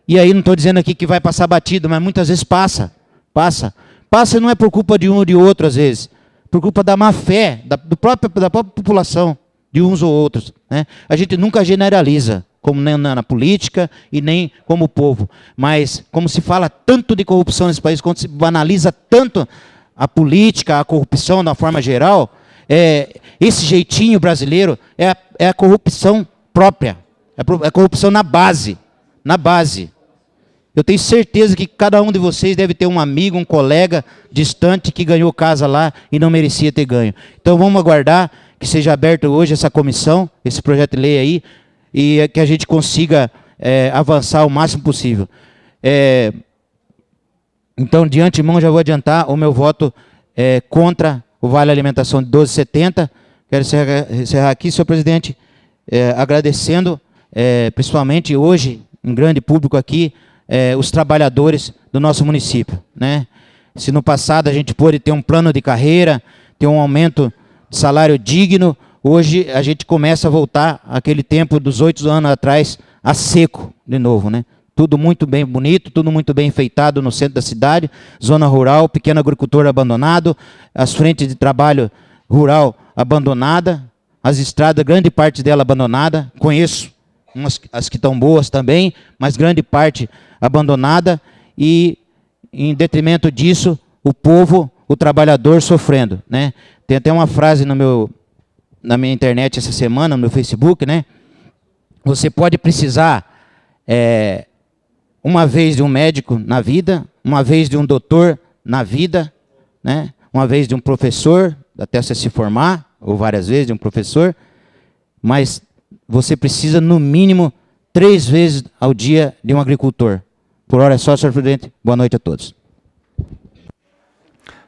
E aí não estou dizendo aqui que vai passar batido, mas muitas vezes passa. Passa não é por culpa de um ou de outro, às vezes, por culpa da má fé, da própria população, de uns ou outros, né? A gente nunca generaliza, como nem na política e nem como povo, mas como se fala tanto de corrupção nesse país, quando se banaliza tanto a política, a corrupção de uma forma geral, esse jeitinho brasileiro é a corrupção própria, é a corrupção na base. Eu tenho certeza que cada um de vocês deve ter um amigo, um colega distante que ganhou casa lá e não merecia ter ganho. Então vamos aguardar que seja aberto hoje essa comissão, esse projeto de lei aí, e que a gente consiga avançar o máximo possível. Então, de antemão, já vou adiantar o meu voto contra o Vale Alimentação de 12,70. Quero encerrar aqui, senhor presidente, agradecendo, principalmente hoje, em grande público aqui, os trabalhadores do nosso município, né? Se no passado a gente pôde ter um plano de carreira, ter um aumento de salário digno, hoje a gente começa a voltar àquele tempo dos 8 anos atrás, a seco de novo, né? Tudo muito bem bonito, tudo muito bem enfeitado no centro da cidade, zona rural, pequeno agricultor abandonado, as frentes de trabalho rural abandonada, as estradas, grande parte dela abandonada, conheço as que estão boas também, mas grande parte abandonada, e em detrimento disso, o povo, o trabalhador sofrendo, né? Tem até uma frase na minha internet essa semana, no meu Facebook, né? Você pode precisar uma vez de um médico na vida, uma vez de um doutor na vida, né? Uma vez de um professor, até você se formar, ou várias vezes de um professor, mas você precisa, no mínimo, 3 vezes ao dia de um agricultor. Por hora é só, senhor presidente. Boa noite a todos.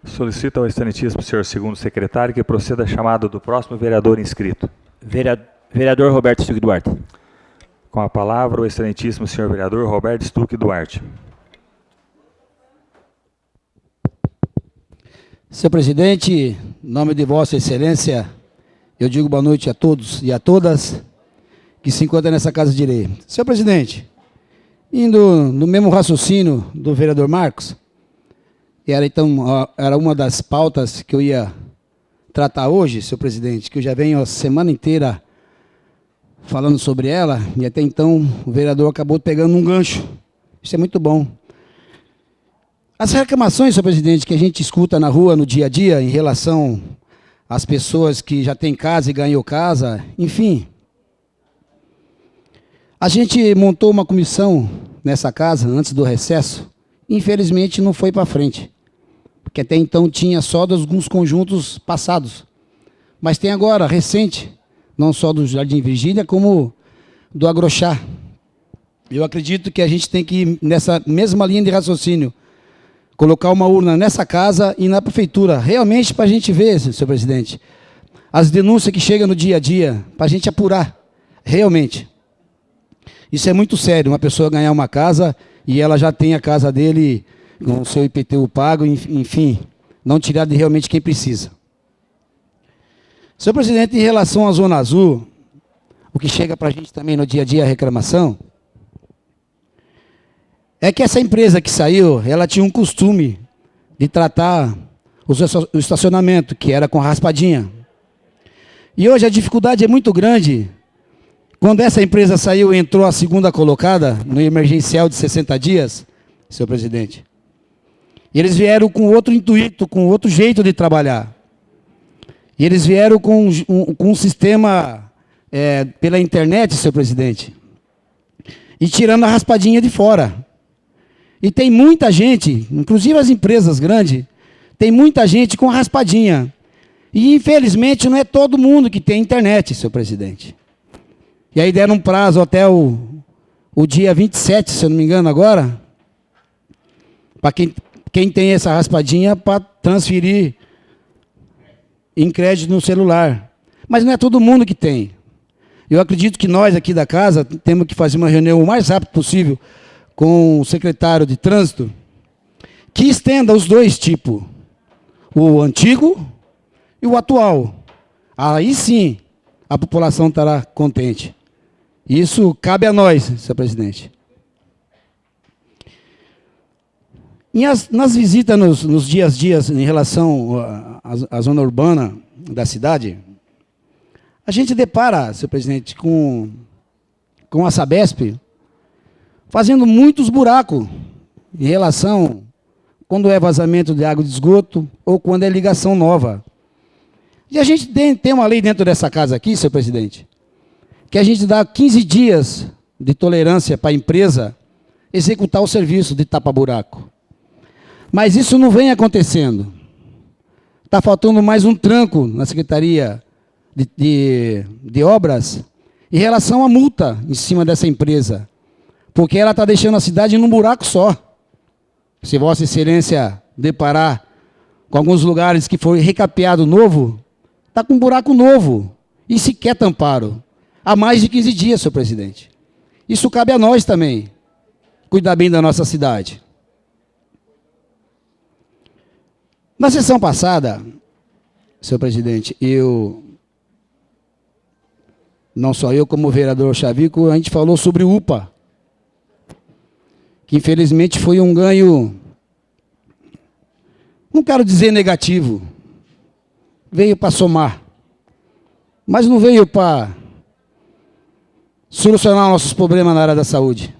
Solicito ao excelentíssimo senhor segundo secretário que proceda a chamada do próximo vereador inscrito. Vereador Roberto Stuck Duarte. Com a palavra, o excelentíssimo senhor vereador Roberto Stuck Duarte. Senhor presidente, em nome de vossa excelência, eu digo boa noite a todos e a todas que se encontram nessa casa de lei. Senhor presidente, indo no mesmo raciocínio do vereador Marcos, era uma das pautas que eu ia tratar hoje, senhor presidente, que eu já venho a semana inteira falando sobre ela, e até então o vereador acabou pegando um gancho. Isso é muito bom. As reclamações, senhor presidente, que a gente escuta na rua, no dia a dia, em relação às pessoas que já têm casa e ganhou casa, enfim. A gente montou uma comissão nessa casa, antes do recesso, infelizmente não foi para frente, porque até então tinha só de alguns conjuntos passados. Mas tem agora, recente, não só do Jardim Virgínia, como do Agrochá. Eu acredito que a gente tem que ir nessa mesma linha de raciocínio, colocar uma urna nessa casa e na prefeitura, realmente para a gente ver, senhor presidente, as denúncias que chegam no dia a dia, para a gente apurar, realmente. Isso é muito sério, uma pessoa ganhar uma casa e ela já tem a casa dele com o seu IPTU pago, enfim, não tirar de realmente quem precisa. Senhor presidente, em relação à Zona Azul, o que chega para a gente também no dia a dia, a reclamação, é que essa empresa que saiu, ela tinha um costume de tratar o estacionamento, que era com raspadinha. E hoje a dificuldade é muito grande. Quando essa empresa saiu, entrou a segunda colocada, no emergencial de 60 dias, senhor presidente. E eles vieram com outro intuito, com outro jeito de trabalhar. E eles vieram com um sistema pela internet, senhor presidente, e tirando a raspadinha de fora. E tem muita gente, inclusive as empresas grandes, tem muita gente com raspadinha. E, infelizmente, não é todo mundo que tem internet, senhor presidente. E aí deram um prazo até o dia 27, se eu não me engano agora, para quem tem essa raspadinha, para transferir em crédito no celular. Mas não é todo mundo que tem. Eu acredito que nós aqui da casa temos que fazer uma reunião o mais rápido possível com o secretário de trânsito, que estenda os dois tipos, o antigo e o atual. Aí sim, a população estará contente. Isso cabe a nós, senhor presidente. Nas visitas nos dias a dias em relação à zona urbana da cidade, a gente depara, senhor presidente, com a Sabesp fazendo muitos buracos em relação quando é vazamento de água de esgoto ou quando é ligação nova. E a gente tem uma lei dentro dessa casa aqui, senhor presidente, que a gente dá 15 dias de tolerância para a empresa executar o serviço de tapa-buraco. Mas isso não vem acontecendo. Está faltando mais um tranco na Secretaria de Obras em relação à multa em cima dessa empresa. Porque ela está deixando a cidade num buraco só. Se Vossa Excelência deparar com alguns lugares que foi recapeado novo, está com um buraco novo. E sequer tamparam. Há mais de 15 dias, senhor presidente. Isso cabe a nós também. Cuidar bem da nossa cidade. Na sessão passada, senhor presidente, não só eu, como o vereador Chavico, a gente falou sobre o UPA, que infelizmente foi um ganho, não quero dizer negativo, veio para somar, mas não veio para solucionar nossos problemas na área da saúde.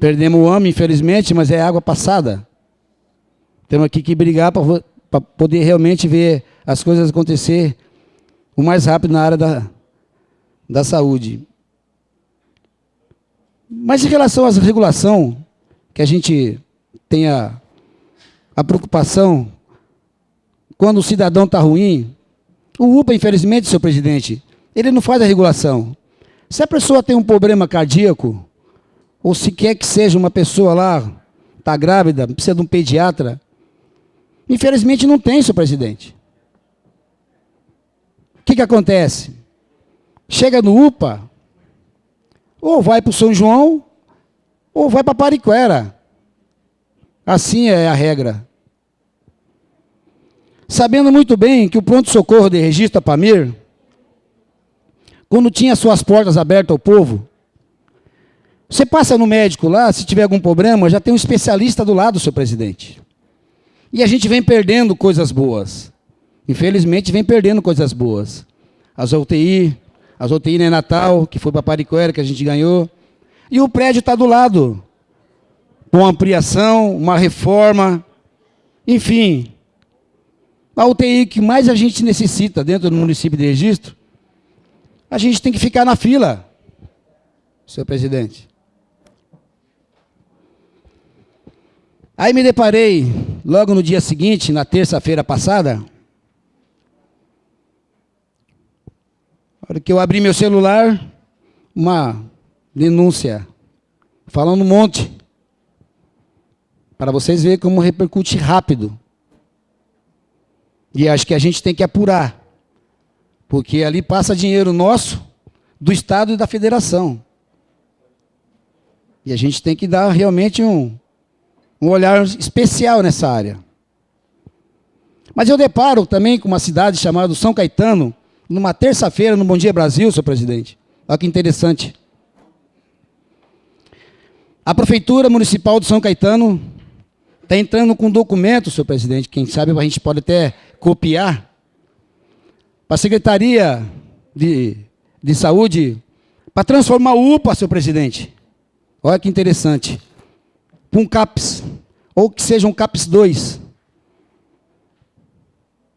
Perdemos o AME, infelizmente, mas é água passada. Temos aqui que brigar para poder realmente ver as coisas acontecer o mais rápido na área da saúde. Mas em relação à regulação, que a gente tem a preocupação, quando o cidadão está ruim, o UPA, infelizmente, senhor presidente, ele não faz a regulação. Se a pessoa tem um problema cardíaco, ou se quer que seja uma pessoa lá, está grávida, precisa de um pediatra, infelizmente não tem, senhor presidente. O que acontece? Chega no UPA, ou vai para o São João, ou vai para Pariquera. Assim é a regra. Sabendo muito bem que o pronto-socorro de registro Apamir, quando tinha suas portas abertas ao povo, você passa no médico lá, se tiver algum problema, já tem um especialista do lado, senhor presidente. E a gente vem perdendo coisas boas. Infelizmente, vem perdendo coisas boas. As UTI neonatal, que foi para Pariquera, que a gente ganhou. E o prédio está do lado. Com ampliação, uma reforma. Enfim. A UTI que mais a gente necessita dentro do município de Registro, a gente tem que ficar na fila, senhor presidente. Aí me deparei, logo no dia seguinte, na terça-feira passada, porque eu abri meu celular, uma denúncia, falando um monte, para vocês verem como repercute rápido. E acho que a gente tem que apurar, porque ali passa dinheiro nosso, do Estado e da Federação. E a gente tem que dar realmente um olhar especial nessa área. Mas eu deparo também com uma cidade chamada São Caetano, numa terça-feira, no Bom Dia Brasil, senhor presidente. Olha que interessante. A Prefeitura Municipal de São Caetano está entrando com um documento, senhor presidente, quem sabe a gente pode até copiar, para a Secretaria de Saúde, para transformar o UPA, senhor presidente. Olha que interessante. Para um CAPS, ou que seja um CAPS 2.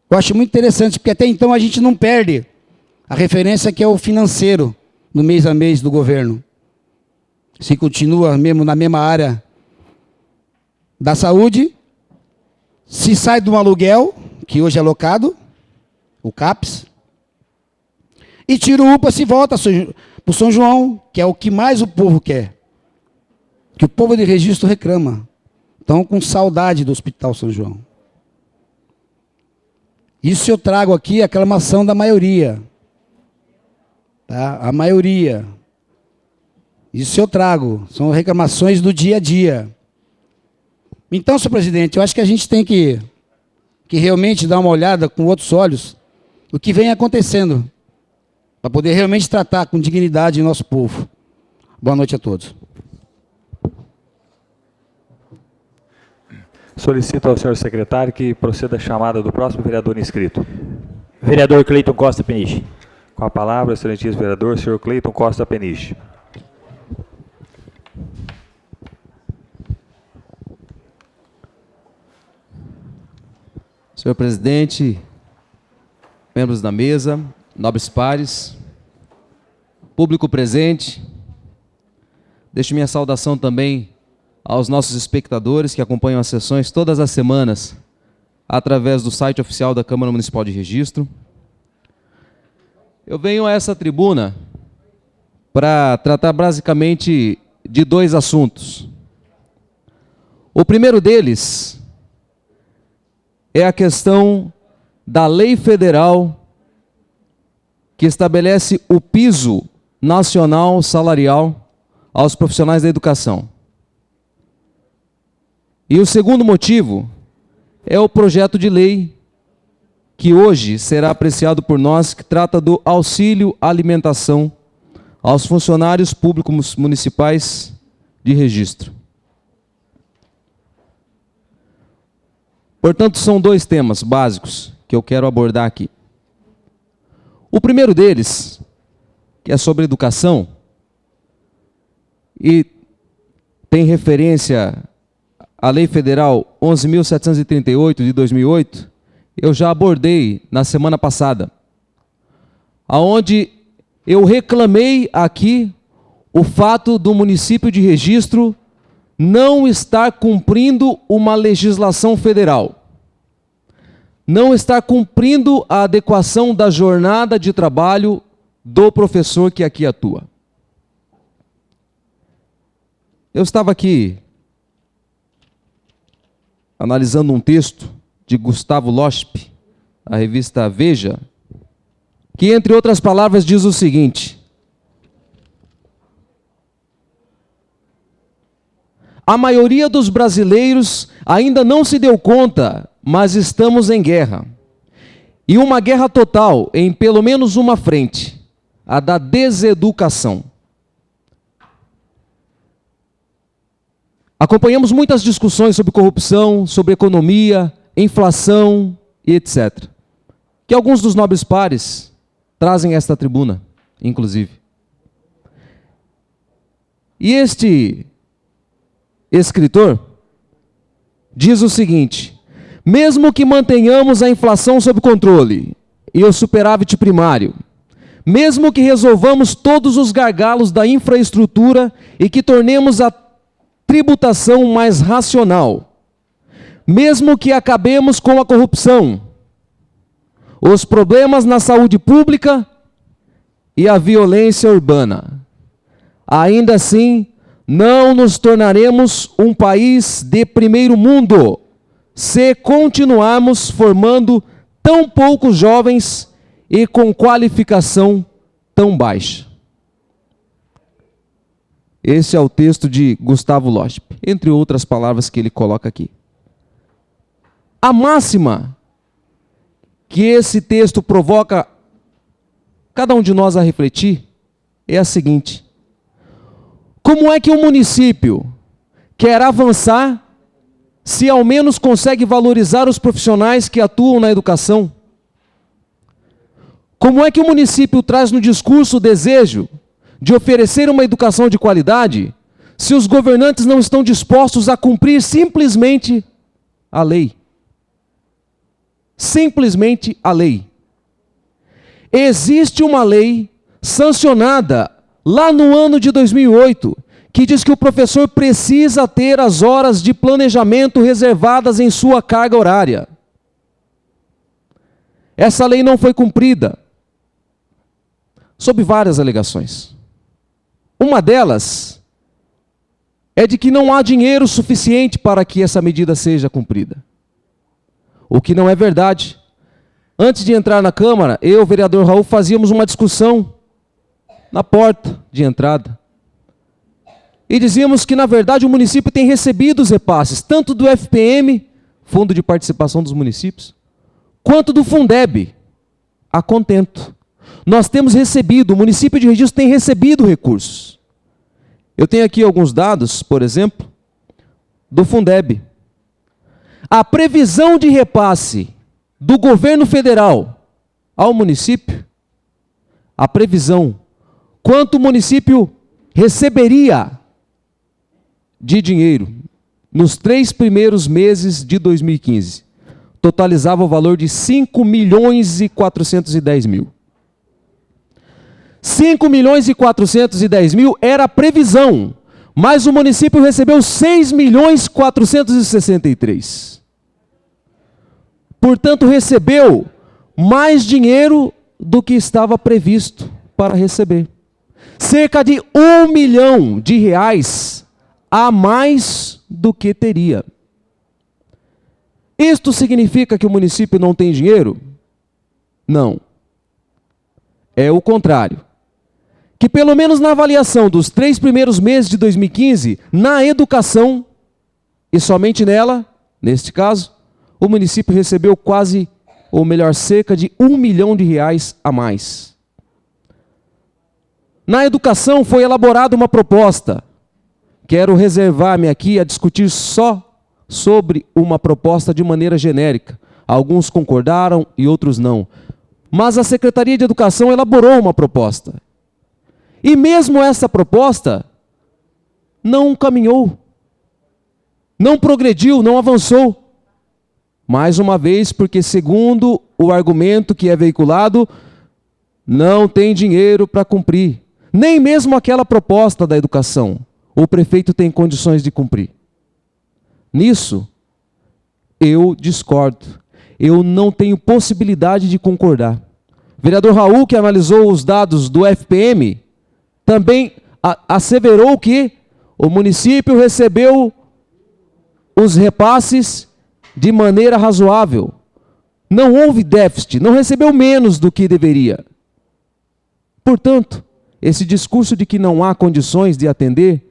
Eu acho muito interessante, porque até então a gente não perde a referência que é o financeiro, no mês a mês do governo. Se continua mesmo na mesma área da saúde, se sai de um aluguel, que hoje é locado, o CAPS, e tira o UPA, se volta para o São João, que é o que mais o povo quer, que o povo de registro reclama. Estão com saudade do Hospital São João. Isso eu trago aqui a aclamação da maioria. Tá? A maioria. Isso eu trago. São reclamações do dia a dia. Então, senhor presidente, eu acho que a gente tem que realmente dar uma olhada com outros olhos o que vem acontecendo, para poder realmente tratar com dignidade o nosso povo. Boa noite a todos. Solicito ao senhor secretário que proceda a chamada do próximo vereador inscrito. Vereador Cleiton Costa Peniche. Com a palavra, excelentíssimo vereador, senhor Cleiton Costa Peniche. Senhor presidente, membros da mesa, nobres pares, público presente, deixo minha saudação também aos nossos espectadores que acompanham as sessões todas as semanas através do site oficial da Câmara Municipal de Registro. Eu venho a essa tribuna para tratar basicamente de dois assuntos. O primeiro deles é a questão da lei federal que estabelece o piso nacional salarial aos profissionais da educação. E o segundo motivo é o projeto de lei que hoje será apreciado por nós, que trata do auxílio alimentação aos funcionários públicos municipais de registro. Portanto, são dois temas básicos que eu quero abordar aqui. O primeiro deles, que é sobre educação, e tem referência à Lei Federal 11.738 de 2008, eu já abordei na semana passada, aonde eu reclamei aqui o fato do município de Registro não estar cumprindo uma legislação federal, não estar cumprindo a adequação da jornada de trabalho do professor que aqui atua. Eu estava aqui analisando um texto de Gustavo Lospe, a revista Veja, que, entre outras palavras, diz o seguinte: a maioria dos brasileiros ainda não se deu conta, mas estamos em guerra. E uma guerra total em pelo menos uma frente, a da deseducação. Acompanhamos muitas discussões sobre corrupção, sobre economia, inflação e etc. Que alguns dos nobres pares trazem a esta tribuna, inclusive. E este escritor diz o seguinte: mesmo que mantenhamos a inflação sob controle e o superávit primário, mesmo que resolvamos todos os gargalos da infraestrutura e que tornemos a tributação mais racional, mesmo que acabemos com a corrupção, os problemas na saúde pública e a violência urbana. Ainda assim, não nos tornaremos um país de primeiro mundo se continuarmos formando tão poucos jovens e com qualificação tão baixa. Esse é o texto de Gustavo Loschp, entre outras palavras que ele coloca aqui. A máxima que esse texto provoca cada um de nós a refletir é a seguinte: como é que um município quer avançar se ao menos consegue valorizar os profissionais que atuam na educação? Como é que o município traz no discurso o desejo de oferecer uma educação de qualidade se os governantes não estão dispostos a cumprir simplesmente a lei? Simplesmente a lei. Existe uma lei sancionada lá no ano de 2008 que diz que o professor precisa ter as horas de planejamento reservadas em sua carga horária. Essa lei não foi cumprida, sob várias alegações. Uma delas é de que não há dinheiro suficiente para que essa medida seja cumprida. O que não é verdade. Antes de entrar na Câmara, eu e o vereador Raul fazíamos uma discussão na porta de entrada. E dizíamos que, na verdade, o município tem recebido os repasses, tanto do FPM, Fundo de Participação dos Municípios, quanto do Fundeb, a contento. Nós temos recebido, o município de Registro tem recebido recursos. Eu tenho aqui alguns dados, por exemplo, do Fundeb. A previsão de repasse do governo federal ao município, a previsão, quanto o município receberia de dinheiro nos 3 primeiros meses de 2015, totalizava o valor de 5.410.000. 5.410.000 era a previsão, mas o município recebeu 6.463.000. Portanto, recebeu mais dinheiro do que estava previsto para receber. Cerca de R$1 milhão a mais do que teria. Isto significa que o município não tem dinheiro? Não. É o contrário. Que pelo menos na avaliação dos 3 primeiros meses de 2015, na educação, e somente nela, neste caso, o município recebeu quase, ou melhor, cerca de R$1 milhão a mais. Na educação foi elaborada uma proposta. Quero reservar-me aqui a discutir só sobre uma proposta de maneira genérica. Alguns concordaram e outros não. Mas a Secretaria de Educação elaborou uma proposta. E mesmo essa proposta não caminhou, não progrediu, não avançou. Mais uma vez, porque segundo o argumento que é veiculado, não tem dinheiro para cumprir. Nem mesmo aquela proposta da educação o prefeito tem condições de cumprir. Nisso, eu discordo. Eu não tenho possibilidade de concordar. O vereador Raul, que analisou os dados do FPM, também asseverou que o município recebeu os repasses de maneira razoável. Não houve déficit, não recebeu menos do que deveria. Portanto, esse discurso de que não há condições de atender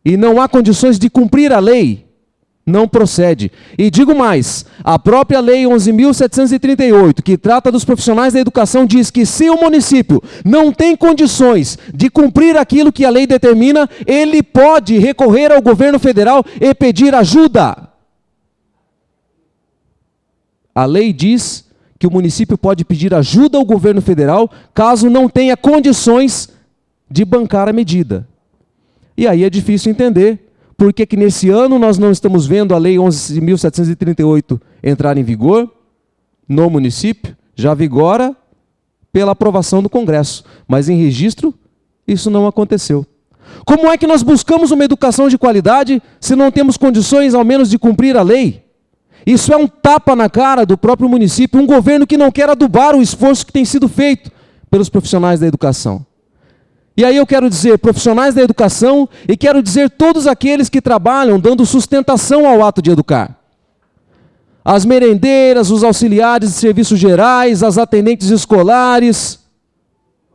e não há condições de cumprir a lei, não procede. E digo mais, a própria lei 11.738, que trata dos profissionais da educação, diz que se o município não tem condições de cumprir aquilo que a lei determina, ele pode recorrer ao governo federal e pedir ajuda. A lei diz que o município pode pedir ajuda ao governo federal caso não tenha condições de bancar a medida. E aí é difícil entender por que nesse ano nós não estamos vendo a lei 11.738 entrar em vigor no município, já vigora pela aprovação do Congresso, mas em Registro isso não aconteceu. Como é que nós buscamos uma educação de qualidade se não temos condições ao menos de cumprir a lei? Isso é um tapa na cara do próprio município, um governo que não quer adubar o esforço que tem sido feito pelos profissionais da educação. E aí eu quero dizer profissionais da educação e quero dizer todos aqueles que trabalham dando sustentação ao ato de educar. As merendeiras, os auxiliares de serviços gerais, as atendentes escolares,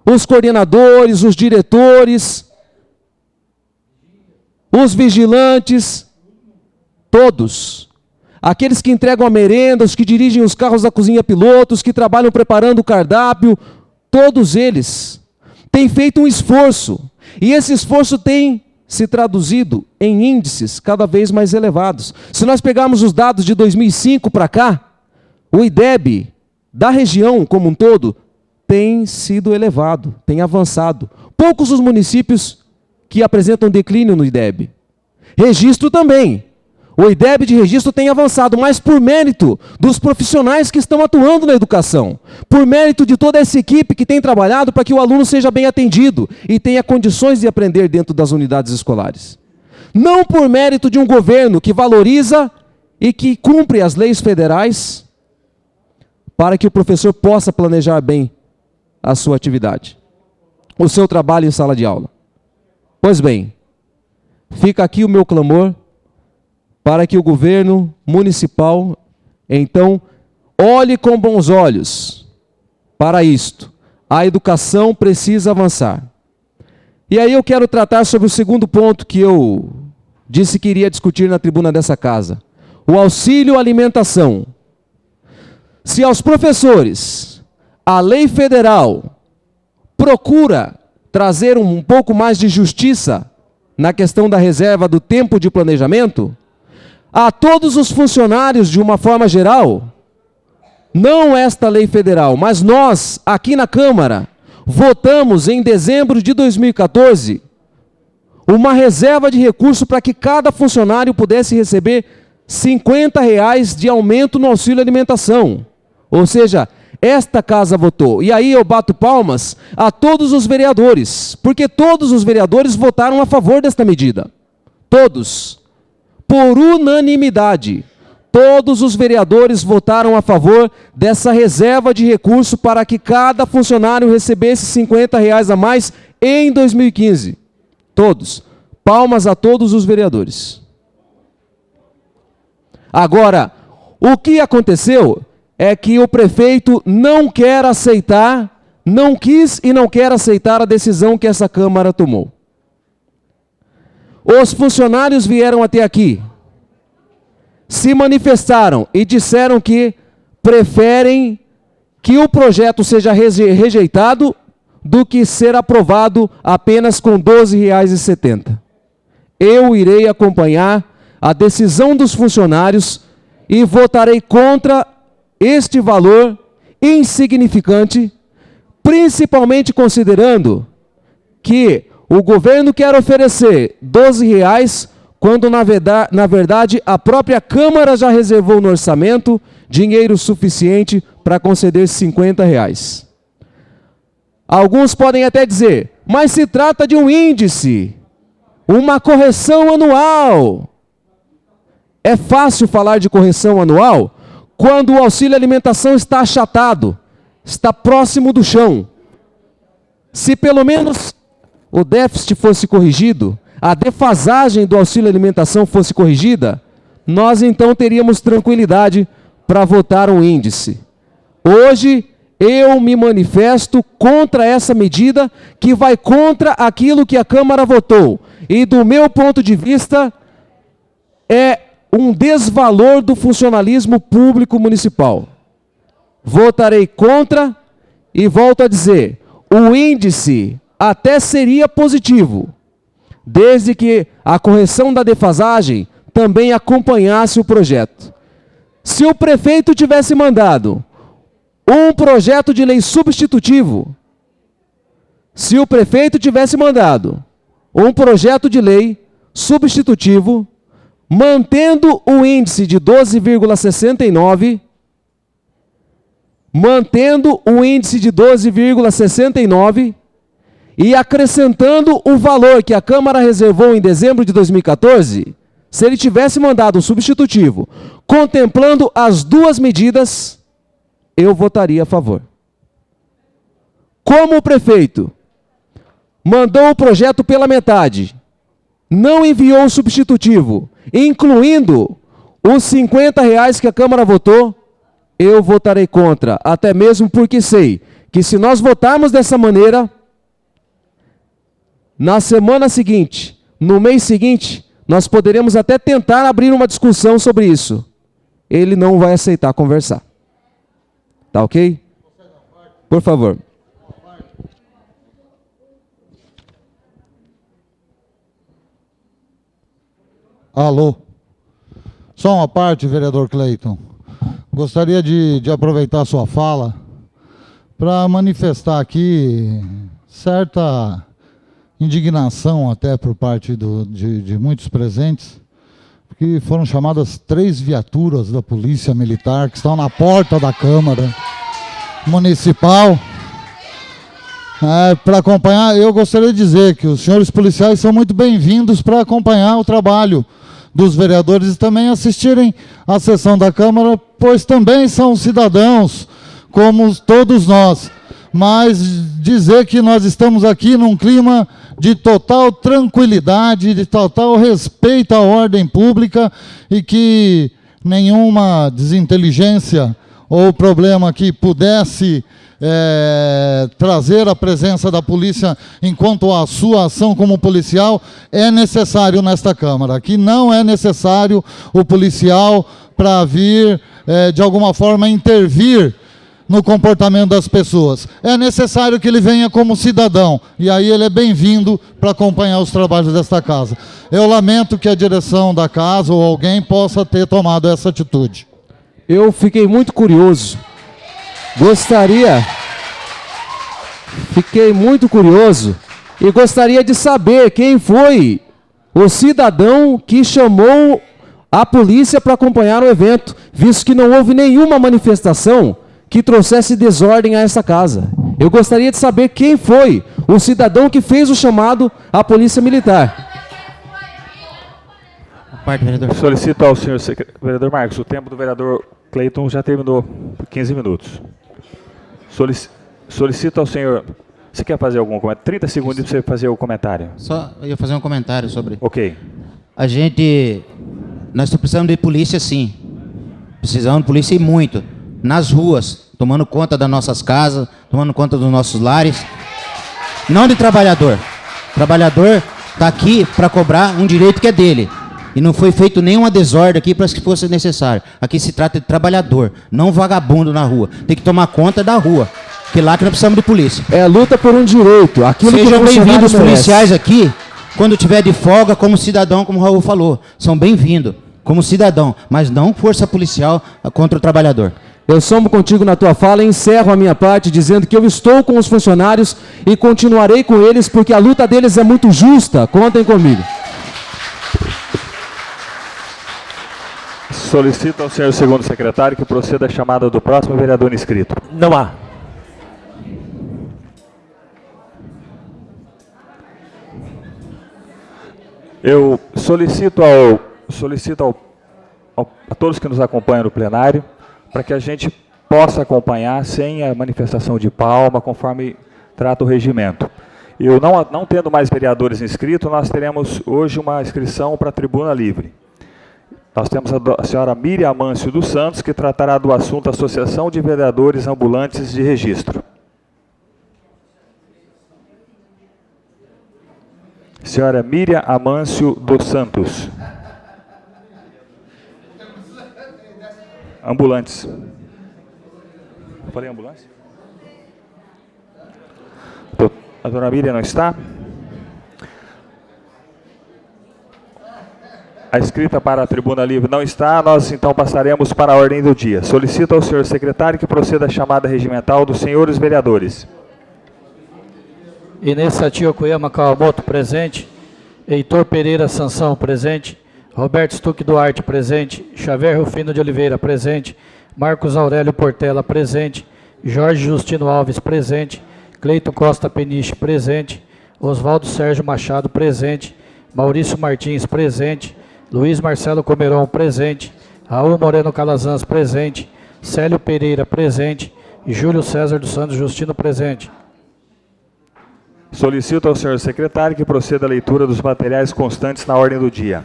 os coordenadores, os diretores, os vigilantes, todos. Aqueles que entregam a merenda, os que dirigem os carros da cozinha pilotos, que trabalham preparando o cardápio, todos eles têm feito um esforço. E esse esforço tem se traduzido em índices cada vez mais elevados. Se nós pegarmos os dados de 2005 para cá, o IDEB da região como um todo tem sido elevado, tem avançado. Poucos os municípios que apresentam declínio no IDEB. Registro também. O IDEB de registro tem avançado, mas por mérito dos profissionais que estão atuando na educação, por mérito de toda essa equipe que tem trabalhado para que o aluno seja bem atendido e tenha condições de aprender dentro das unidades escolares. Não por mérito de um governo que valoriza e que cumpre as leis federais para que o professor possa planejar bem a sua atividade, o seu trabalho em sala de aula. Pois bem, fica aqui o meu clamor para que o governo municipal, então, olhe com bons olhos para isto. A educação precisa avançar. E aí eu quero tratar sobre o segundo ponto que eu disse que iria discutir na tribuna dessa casa. O auxílio alimentação. Se aos professores a lei federal procura trazer um pouco mais de justiça na questão da reserva do tempo de planejamento, a todos os funcionários de uma forma geral, não esta lei federal, mas nós, aqui na Câmara, votamos em dezembro de 2014 uma reserva de recurso para que cada funcionário pudesse receber R$ 50 de aumento no auxílio alimentação. Ou seja, esta casa votou. E aí eu bato palmas a todos os vereadores, porque todos os vereadores votaram a favor desta medida. Todos. Por unanimidade, todos os vereadores votaram a favor dessa reserva de recurso para que cada funcionário recebesse R$ 50 a mais em 2015. Todos. Palmas a todos os vereadores. Agora, o que aconteceu é que o prefeito não quer aceitar, não quis e não quer aceitar a decisão que essa Câmara tomou. Os funcionários vieram até aqui, se manifestaram e disseram que preferem que o projeto seja rejeitado do que ser aprovado apenas com R$ 12,70. Eu irei acompanhar a decisão dos funcionários e votarei contra este valor insignificante, principalmente considerando que o governo quer oferecer R$ 12,00, quando na verdade a própria Câmara já reservou no orçamento dinheiro suficiente para conceder R$ 50. Alguns podem até dizer, mas se trata de um índice, uma correção anual. É fácil falar de correção anual quando o auxílio alimentação está achatado, está próximo do chão. Se pelo menos o déficit fosse corrigido, a defasagem do auxílio alimentação fosse corrigida, nós então teríamos tranquilidade para votar um índice. Hoje eu me manifesto contra essa medida que vai contra aquilo que a Câmara votou. E do meu ponto de vista é um desvalor do funcionalismo público municipal. Votarei contra e volto a dizer, o índice até seria positivo, desde que a correção da defasagem também acompanhasse o projeto. Se o prefeito tivesse mandado um projeto de lei substitutivo, se o prefeito tivesse mandado um projeto de lei substitutivo, mantendo o índice de 12,69, e acrescentando o valor que a Câmara reservou em dezembro de 2014, se ele tivesse mandado um substitutivo, contemplando as duas medidas, eu votaria a favor. Como o prefeito mandou o projeto pela metade, não enviou o substitutivo, incluindo os R$ 50 que a Câmara votou, eu votarei contra, até mesmo porque sei que se nós votarmos dessa maneira, na semana seguinte, no mês seguinte, nós poderemos até tentar abrir uma discussão sobre isso. Ele não vai aceitar conversar. Tá ok? Por favor. Alô? Só uma parte, vereador Cleiton. Gostaria de aproveitar a sua fala para manifestar aqui certa indignação até por parte de muitos presentes, porque foram chamadas 3 viaturas da Polícia Militar que estão na porta da Câmara Municipal para acompanhar. Eu gostaria de dizer que os senhores policiais são muito bem-vindos para acompanhar o trabalho dos vereadores e também assistirem à sessão da Câmara, pois também são cidadãos, como todos nós. Mas dizer que nós estamos aqui num clima de total tranquilidade, de total respeito à ordem pública e que nenhuma desinteligência ou problema que pudesse trazer a presença da polícia enquanto a sua ação como policial é necessário nesta Câmara. Aqui não é necessário o policial para vir, de alguma forma, intervir no comportamento das pessoas. É necessário que ele venha como cidadão, e aí ele é bem-vindo para acompanhar os trabalhos desta casa. Eu lamento que a direção da casa ou alguém possa ter tomado essa atitude. Eu fiquei muito curioso. Fiquei muito curioso e gostaria de saber quem foi o cidadão que chamou a polícia para acompanhar o evento, visto que não houve nenhuma manifestação que trouxesse desordem a essa casa. Eu gostaria de saber quem foi o cidadão que fez o chamado à Polícia Militar. Parte, vereador. Solicito ao senhor vereador Marcos, o tempo do vereador Cleiton já terminou, 15 minutos. Solicito ao senhor, você quer fazer algum comentário? 30 segundos para você fazer o comentário. Só eu ia fazer um comentário sobre... Ok. Nós estamos precisando de polícia, sim. Precisamos de polícia e muito. Nas ruas, tomando conta das nossas casas, tomando conta dos nossos lares. Não de trabalhador. O trabalhador está aqui para cobrar um direito que é dele. E não foi feito nenhuma desordem aqui para que fosse necessário. Aqui se trata de trabalhador, não vagabundo na rua. Tem que tomar conta da rua, porque lá que nós precisamos de polícia. É a luta por um direito. Sejam bem-vindos os policiais aqui, quando tiver de folga, como cidadão, como o Raul falou. São bem-vindos, como cidadão, mas não força policial contra o trabalhador. Eu somo contigo na tua fala e encerro a minha parte dizendo que eu estou com os funcionários e continuarei com eles porque a luta deles é muito justa. Contem comigo. Solicito ao senhor segundo secretário que proceda a chamada do próximo vereador inscrito. Não há. Eu solicito a todos que nos acompanham no plenário para que a gente possa acompanhar sem a manifestação de palma, conforme trata o regimento. Eu não tendo mais vereadores inscritos, nós teremos hoje uma inscrição para a tribuna livre. Nós temos a senhora Miriam Amâncio dos Santos, que tratará do assunto Associação de Vereadores Ambulantes de Registro. Senhora Miriam Amâncio dos Santos. Ambulantes. Falei ambulância? A dona Miriam não está? A inscrita para a tribuna livre não está, nós então passaremos para a ordem do dia. Solicito ao senhor secretário que proceda a chamada regimental dos senhores vereadores. Inês Koyama Kawamoto, presente. Heitor Pereira Sansão, presente. Roberto Stuck Duarte, presente. Xavier Rufino de Oliveira, presente. Marcos Aurélio Portela, presente. Jorge Justino Alves, presente. Cleiton Costa Peniche, presente. Oswaldo Sérgio Machado, presente. Maurício Martins, presente. Luiz Marcelo Comeron, presente. Raul Moreno Calazans, presente. Célio Pereira, presente. E Júlio César dos Santos Justino, presente. Solicito ao senhor secretário que proceda à leitura dos materiais constantes na ordem do dia.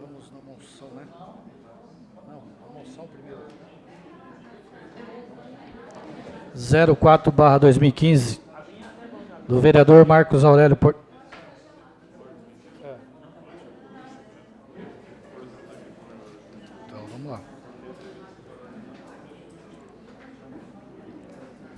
Vamos na moção, né? Não, a moção primeiro. 04/2015, do vereador Marcos Aurélio Então, vamos lá.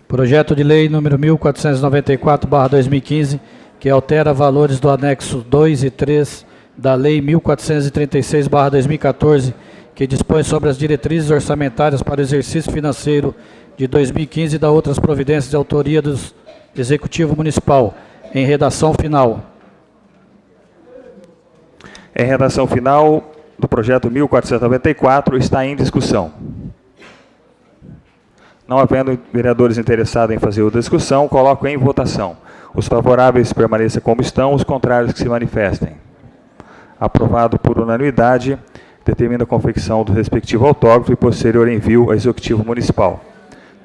Projeto de lei número 1494/2015, que altera valores do anexo 2 e 3 da lei 1436/2014, que dispõe sobre as diretrizes orçamentárias para o exercício financeiro de 2015 e da outras providências de autoria do Executivo Municipal, em redação final. Em redação final do projeto 1494, está em discussão. Não havendo vereadores interessados em fazer outra discussão, coloco em votação. Os favoráveis permaneçam como estão, os contrários que se manifestem. Aprovado por unanimidade, determina a confecção do respectivo autógrafo e posterior envio ao Executivo Municipal.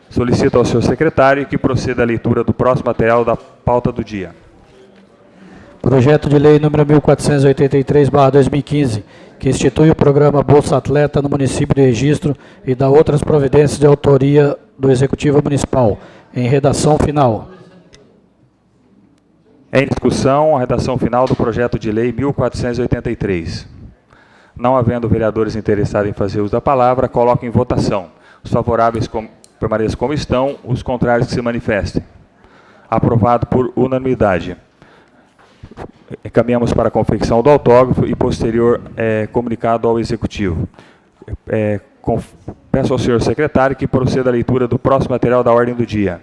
Solicito ao senhor secretário que proceda à leitura do próximo material da pauta do dia. Projeto de lei número 1483/2015, que institui o programa Bolsa Atleta no município de Registro e da outras providências de autoria do Executivo Municipal, em redação final. Em discussão, a redação final do projeto de lei 1483. Não havendo vereadores interessados em fazer uso da palavra, coloco em votação. Os favoráveis permaneçam como estão, os contrários que se manifestem. Aprovado por unanimidade. Encaminhamos para a confecção do autógrafo e posterior comunicado ao Executivo. Peço ao senhor secretário que proceda à leitura do próximo material da ordem do dia.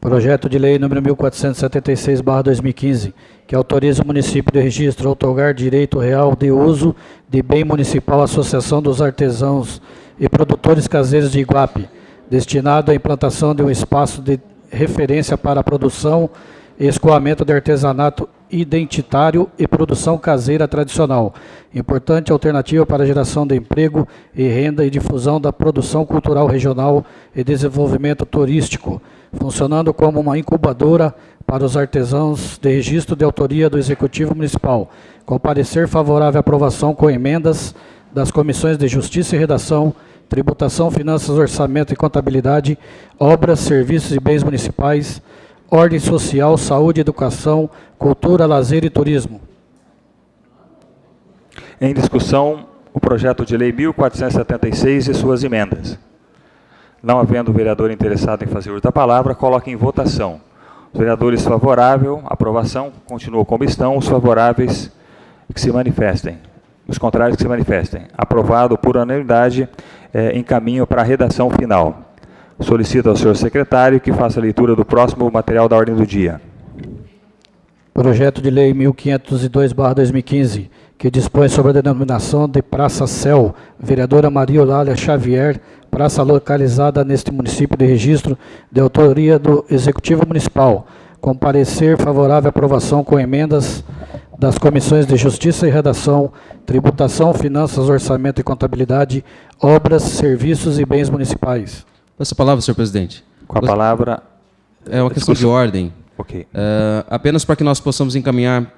Projeto de lei número 1476/2015, que autoriza o município de Registro a outorgar direito real de uso de bem municipal à Associação dos Artesãos e Produtores Caseiros de Iguape, destinado à implantação de um espaço de referência para a produção e escoamento de artesanato identitário e produção caseira tradicional. Importante alternativa para a geração de emprego e renda e difusão da produção cultural regional e desenvolvimento turístico, funcionando como uma incubadora para os artesãos de registro de autoria do Executivo Municipal. Com parecer favorável à aprovação com emendas das comissões de Justiça e Redação, Tributação, Finanças, Orçamento e Contabilidade, Obras, Serviços e Bens Municipais, Ordem Social, Saúde, Educação, Cultura, Lazer e Turismo. Em discussão, o projeto de lei 1476 e suas emendas. Não havendo vereador interessado em fazer uso da palavra, coloque em votação. Os vereadores favoráveis, aprovação, continuam como estão. Os favoráveis que se manifestem. Os contrários que se manifestem. Aprovado por unanimidade, encaminho para a redação final. Solicito ao senhor secretário que faça a leitura do próximo material da ordem do dia. Projeto de lei 1502/2015, que dispõe sobre a denominação de Praça Céu, vereadora Maria Eulália Xavier, praça localizada neste município de Registro, de autoria do Executivo Municipal, com parecer favorável à aprovação com emendas das comissões de Justiça e Redação, Tributação, Finanças, Orçamento e Contabilidade, Obras, Serviços e Bens Municipais. Peço a palavra, senhor presidente. Com a palavra... É uma questão de ordem. Ok. Apenas para que nós possamos encaminhar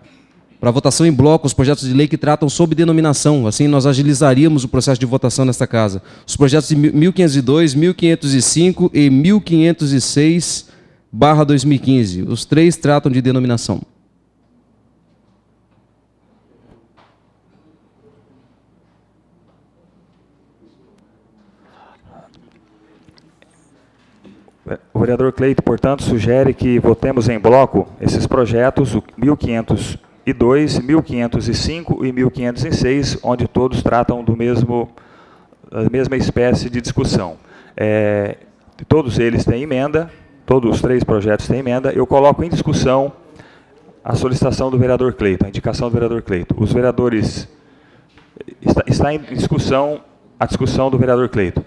para votação em bloco os projetos de lei que tratam sob denominação. Assim, nós agilizaríamos o processo de votação nesta casa. Os projetos de 1502, 1505 e 1506/2015. Os três tratam de denominação. O vereador Cleito, portanto, sugere que votemos em bloco esses projetos, o 1502, 1505 e 1506, onde todos tratam da mesma espécie de discussão. Todos eles têm emenda, todos os três projetos têm emenda. Eu coloco em discussão a solicitação do vereador Cleito, a indicação do vereador Cleito. Os vereadores... Está em discussão a discussão do vereador Cleito.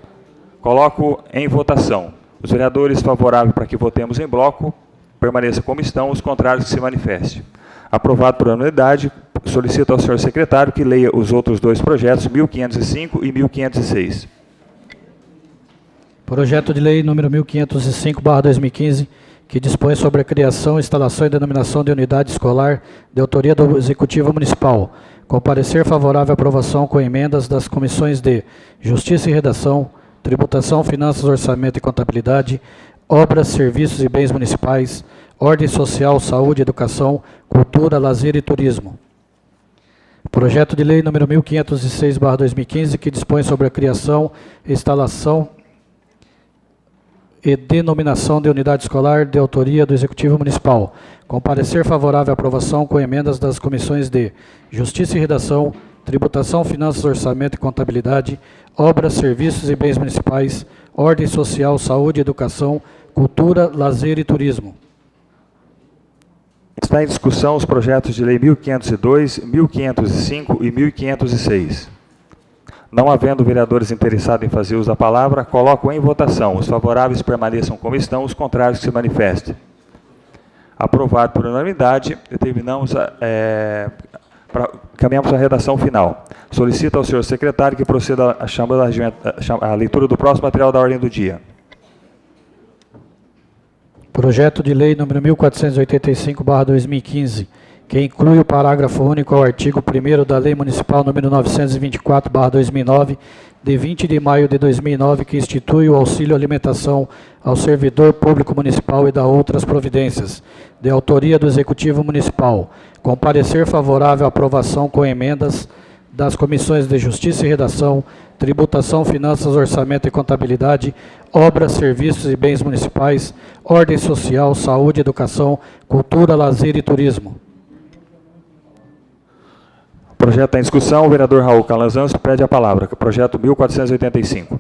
Coloco em votação. Os vereadores favoráveis para que votemos em bloco permaneçam como estão, os contrários que se manifestem. Aprovado por unanimidade, solicito ao senhor secretário que leia os outros dois projetos, 1505 e 1506. Projeto de lei número 1505/2015, que dispõe sobre a criação, instalação e denominação de unidade escolar de autoria do Executivo Municipal. Com parecer favorável à aprovação com emendas das comissões de Justiça e Redação, Tributação, Finanças, Orçamento e Contabilidade, Obras, Serviços e Bens Municipais, Ordem Social, Saúde, Educação, Cultura, Lazer e Turismo. Projeto de lei número 1506/2015, que dispõe sobre a criação, instalação e denominação de unidade escolar de autoria do Executivo Municipal. Com parecer favorável à aprovação com emendas das comissões de Justiça e Redação, Tributação, Finanças, Orçamento e Contabilidade, Obras, Serviços e Bens Municipais, Ordem Social, Saúde, Educação, Cultura, Lazer e Turismo. Está em discussão os projetos de lei 1502, 1505 e 1506. Não havendo vereadores interessados em fazer uso da palavra, coloco em votação. Os favoráveis permaneçam como estão, os contrários que se manifestem. Aprovado por unanimidade, caminhamos à redação final. Solicito ao senhor secretário que proceda à leitura do próximo material da ordem do dia. Projeto de lei número 1485/2015, que inclui o parágrafo único ao artigo 1º da Lei Municipal número 924/2009, de 20 de maio de 2009, que institui o auxílio alimentação ao servidor público municipal e da outras providências, de autoria do Executivo Municipal, com parecer favorável à aprovação com emendas das comissões de Justiça e Redação, Tributação, Finanças, Orçamento e Contabilidade, Obras, Serviços e Bens Municipais, Ordem Social, Saúde, Educação, Cultura, Lazer e Turismo. O projeto está em discussão. O vereador Raul Calazans pede a palavra. Projeto 1485.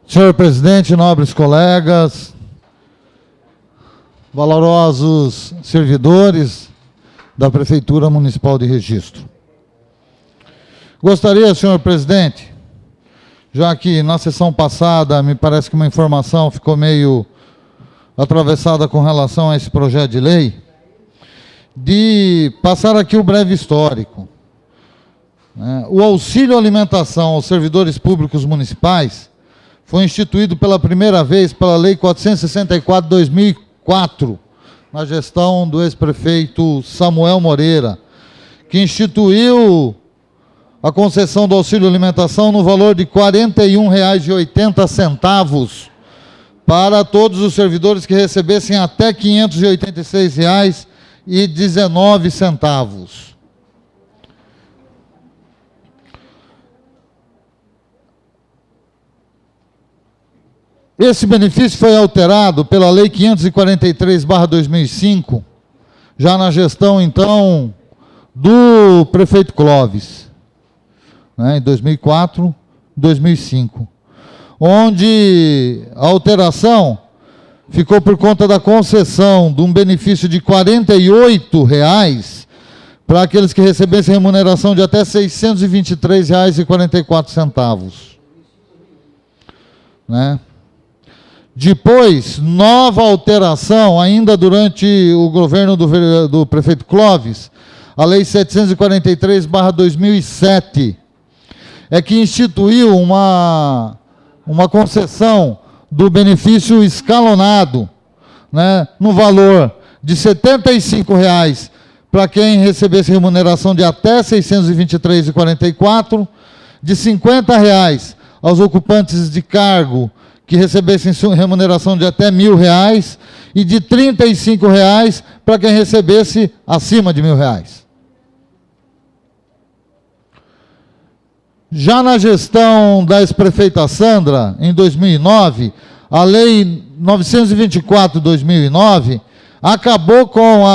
Senhor presidente, nobres colegas, valorosos servidores da Prefeitura Municipal de Registro. Gostaria, senhor presidente, já que na sessão passada me parece que uma informação ficou meio atravessada com relação a esse projeto de lei, de passar aqui o breve histórico. O auxílio alimentação aos servidores públicos municipais foi instituído pela primeira vez pela Lei 464/2004, na gestão do ex-prefeito Samuel Moreira, que instituiu a concessão do auxílio alimentação no valor de R$ 41,80 para todos os servidores que recebessem até R$ 586,19. Esse benefício foi alterado pela Lei 543/2005, já na gestão, então, do prefeito Clóvis, em 2004, 2005, onde a alteração ficou por conta da concessão de um benefício de R$ 48 para aqueles que recebessem remuneração de até R$ 623,44. Depois, nova alteração, ainda durante o governo do prefeito Clóvis, a Lei 743/2007, é que instituiu uma concessão do benefício escalonado, no valor de R$ 75 para quem recebesse remuneração de até R$ 623,44, de R$ 50 aos ocupantes de cargo que recebessem remuneração de até R$ 1.000 e de R$ 35 para quem recebesse acima de R$ 1.000. Já na gestão da ex-prefeita Sandra, em 2009, a Lei 924/2009 acabou com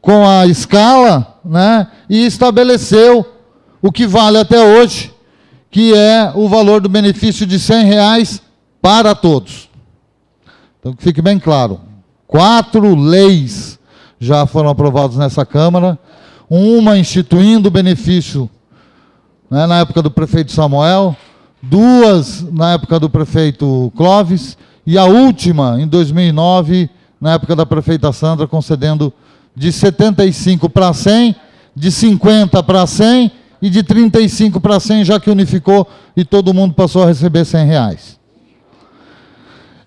com a escala, né, e estabeleceu o que vale até hoje, que é o valor do benefício de R$100 para todos. Então, que fique bem claro, 4 leis já foram aprovadas nessa Câmara, uma instituindo o benefício, né, na época do prefeito Samuel, 2 na época do prefeito Clóvis, e a última, em 2009, na época da prefeita Sandra, concedendo de 75 para 100, de 50 para 100 e de 35 para 100, já que unificou e todo mundo passou a receber R$100.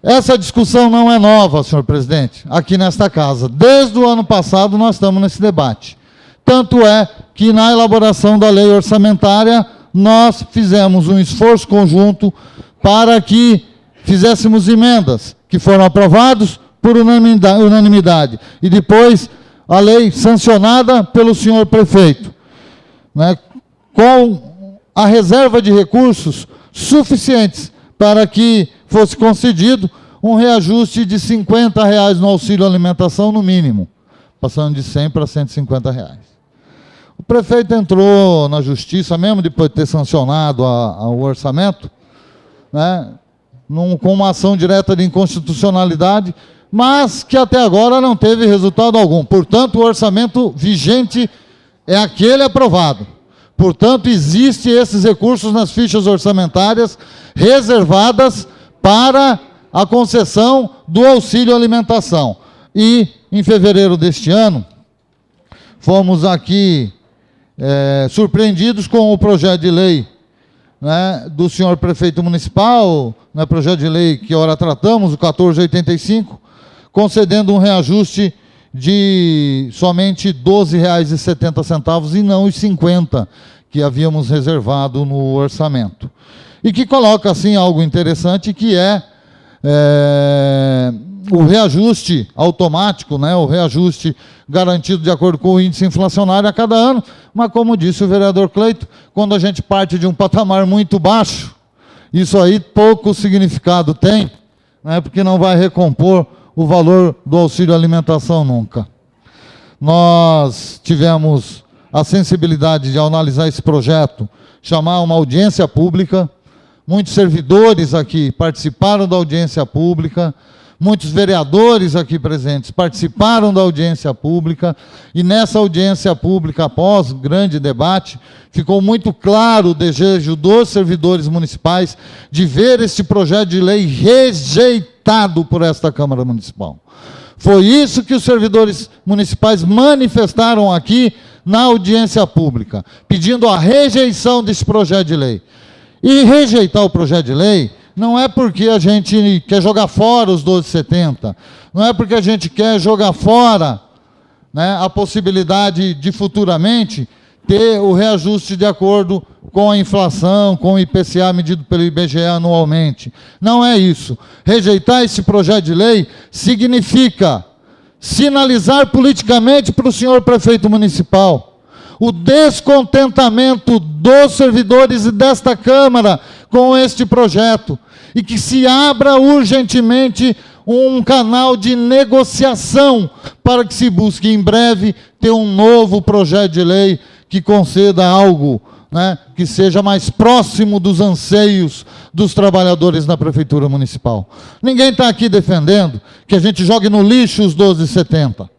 Essa discussão não é nova, senhor presidente, aqui nesta casa. Desde o ano passado nós estamos nesse debate. Tanto é que na elaboração da lei orçamentária nós fizemos um esforço conjunto para que fizéssemos emendas que foram aprovadas por unanimidade. E depois a lei sancionada pelo senhor prefeito, né, com a reserva de recursos suficientes para que fosse concedido um reajuste de R$50 no auxílio alimentação no mínimo, passando de R$100 para R$150. O prefeito entrou na justiça, mesmo depois de ter sancionado o orçamento, né, com uma ação direta de inconstitucionalidade, mas que até agora não teve resultado algum. Portanto, o orçamento vigente é aquele aprovado. Portanto, existem esses recursos nas fichas orçamentárias reservadas para a concessão do auxílio alimentação. E, em fevereiro deste ano, fomos aqui surpreendidos com o projeto de lei, né, do senhor prefeito municipal, né, projeto de lei que ora tratamos, o 1485, concedendo um reajuste de somente R$ 12,70 e não os 50 que havíamos reservado no orçamento. E que coloca, assim, algo interessante, que é o reajuste automático, né, o reajuste garantido de acordo com o índice inflacionário a cada ano, mas como disse o vereador Cleito, quando a gente parte de um patamar muito baixo, isso aí pouco significado tem, né, porque não vai recompor o valor do auxílio alimentação nunca. Nós tivemos a sensibilidade de analisar esse projeto, chamar uma audiência pública, muitos servidores aqui participaram da audiência pública, muitos vereadores aqui presentes participaram da audiência pública, e nessa audiência pública, após grande debate, ficou muito claro o desejo dos servidores municipais de ver este projeto de lei rejeitado por esta Câmara Municipal. Foi isso que os servidores municipais manifestaram aqui na audiência pública, pedindo a rejeição desse projeto de lei. E rejeitar o projeto de lei não é porque a gente quer jogar fora os 12,70, não é porque a gente quer jogar fora, né, a possibilidade de futuramente ter o reajuste de acordo com a inflação, com o IPCA medido pelo IBGE anualmente. Não é isso. Rejeitar esse projeto de lei significa sinalizar politicamente para o senhor prefeito municipal o descontentamento dos servidores e desta Câmara com este projeto, e que se abra urgentemente um canal de negociação para que se busque em breve ter um novo projeto de lei que conceda algo, né, que seja mais próximo dos anseios dos trabalhadores na Prefeitura Municipal. Ninguém está aqui defendendo que a gente jogue no lixo os 12,70.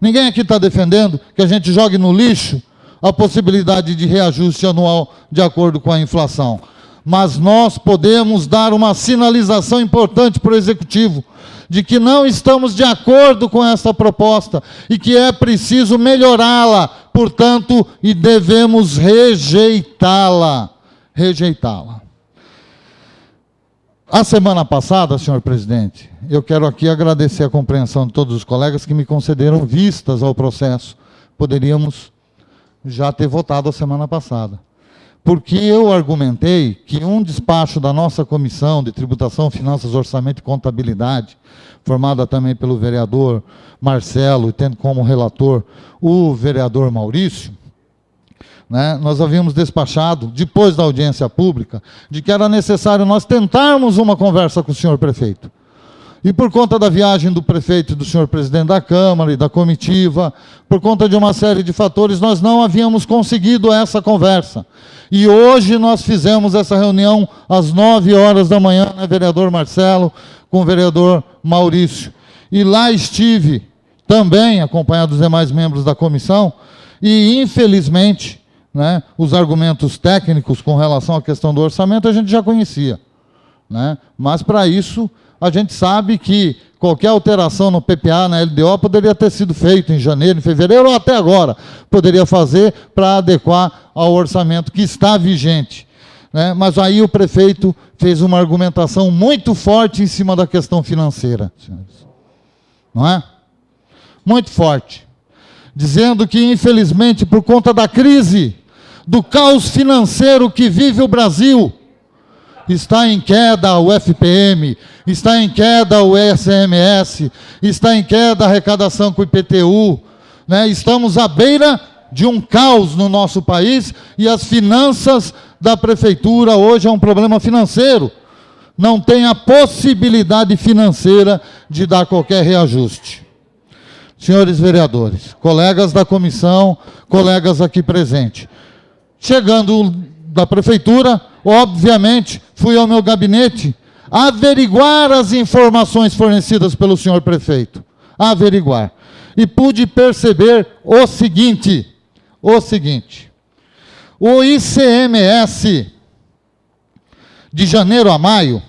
Ninguém aqui está defendendo que a gente jogue no lixo a possibilidade de reajuste anual de acordo com a inflação. Mas nós podemos dar uma sinalização importante para o Executivo de que não estamos de acordo com essa proposta e que é preciso melhorá-la, portanto, e devemos rejeitá-la. Rejeitá-la. A semana passada, senhor presidente, eu quero aqui agradecer a compreensão de todos os colegas que me concederam vistas ao processo. Poderíamos já ter votado a semana passada. Porque eu argumentei que um despacho da nossa Comissão de Tributação, Finanças, Orçamento e Contabilidade, formada também pelo vereador Marcelo, e tendo como relator o vereador Maurício, né, nós havíamos despachado, depois da audiência pública, de que era necessário nós tentarmos uma conversa com o senhor prefeito. E por conta da viagem do prefeito e do senhor presidente da Câmara e da comitiva, por conta de uma série de fatores, nós não havíamos conseguido essa conversa. E hoje nós fizemos essa reunião às 9 horas da manhã, né, vereador Marcelo, com o vereador Maurício. E lá estive também, acompanhado dos demais membros da comissão, e infelizmente, né, os argumentos técnicos com relação à questão do orçamento a gente já conhecia, né? Mas para isso a gente sabe que qualquer alteração no PPA, na LDO, poderia ter sido feita em janeiro, em fevereiro ou até agora. Poderia fazer para adequar ao orçamento que está vigente, né? Mas aí o prefeito fez uma argumentação muito forte em cima da questão financeira, senhores. Não é? Muito forte. Dizendo que, infelizmente, por conta da crise, do caos financeiro que vive o Brasil, está em queda o FPM, está em queda o ICMS, está em queda a arrecadação com o IPTU, né? Estamos à beira de um caos no nosso país e as finanças da prefeitura hoje é um problema financeiro. Não tem a possibilidade financeira de dar qualquer reajuste. Senhores vereadores, colegas da comissão, colegas aqui presentes, chegando da prefeitura, obviamente, fui ao meu gabinete averiguar as informações fornecidas pelo senhor prefeito. Averiguar. E pude perceber o seguinte, o ICMS de janeiro a maio,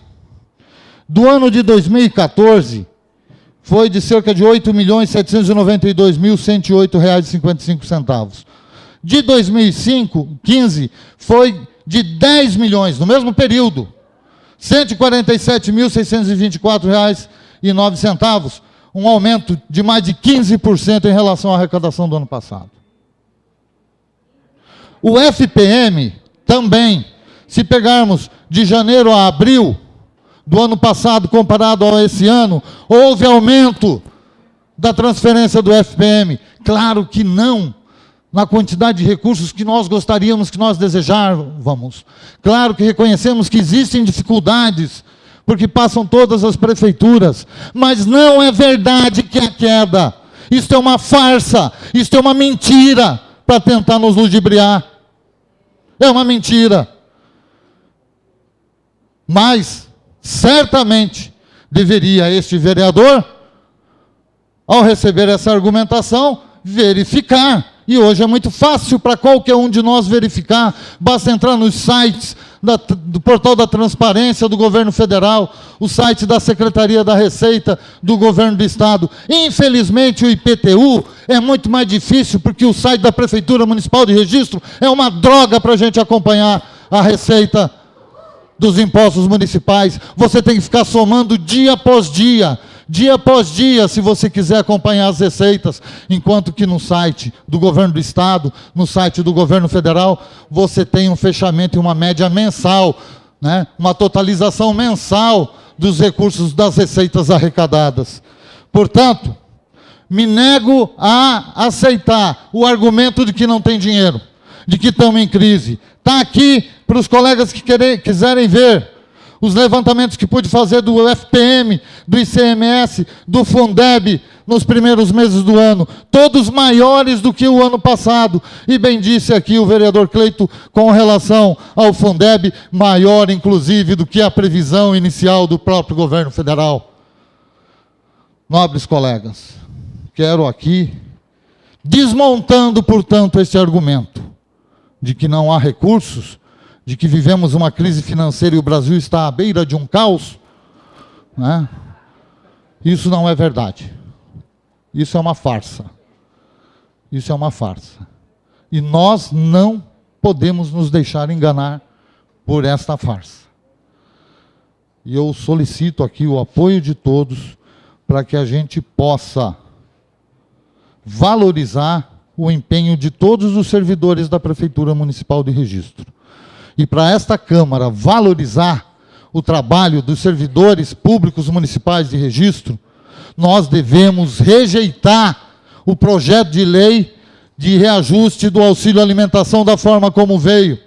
do ano de 2014, foi de cerca de R$ 8.792.108,55. De 2015, foi de 10 milhões, no mesmo período, R$ 147.624,09, um aumento de mais de 15% em relação à arrecadação do ano passado. O FPM também, se pegarmos de janeiro a abril do ano passado comparado a esse ano, houve aumento da transferência do FPM. Claro que não na quantidade de recursos que nós gostaríamos, que nós desejávamos. Claro que reconhecemos que existem dificuldades, porque passam todas as prefeituras, mas não é verdade que é queda. Isso é uma farsa, isso é uma mentira para tentar nos ludibriar. É uma mentira. Mas, certamente, deveria este vereador, ao receber essa argumentação, verificar. E hoje é muito fácil para qualquer um de nós verificar. Basta entrar nos sites do Portal da Transparência do Governo Federal, o site da Secretaria da Receita do Governo do Estado. Infelizmente, o IPTU é muito mais difícil, porque o site da Prefeitura Municipal de Registro é uma droga para a gente acompanhar a receita dos impostos municipais. Você tem que ficar somando dia após dia, se você quiser acompanhar as receitas, enquanto que no site do Governo do Estado, no site do Governo Federal, você tem um fechamento e uma média mensal, né? Uma totalização mensal dos recursos das receitas arrecadadas. Portanto, me nego a aceitar o argumento de que não tem dinheiro, de que estamos em crise. Está aqui para os colegas que quiserem ver os levantamentos que pude fazer do FPM, do ICMS, do Fundeb, nos primeiros meses do ano, todos maiores do que o ano passado. E bem disse aqui o vereador Cleito, com relação ao Fundeb, maior inclusive do que a previsão inicial do próprio governo federal. Nobres colegas, quero aqui, desmontando, portanto, este argumento de que não há recursos, de que vivemos uma crise financeira e o Brasil está à beira de um caos, né? Isso não é verdade. Isso é uma farsa. Isso é uma farsa. E nós não podemos nos deixar enganar por esta farsa. E eu solicito aqui o apoio de todos para que a gente possa valorizar o empenho de todos os servidores da Prefeitura Municipal de Registro. E para esta Câmara valorizar o trabalho dos servidores públicos municipais de registro, nós devemos rejeitar o projeto de lei de reajuste do auxílio alimentação da forma como veio.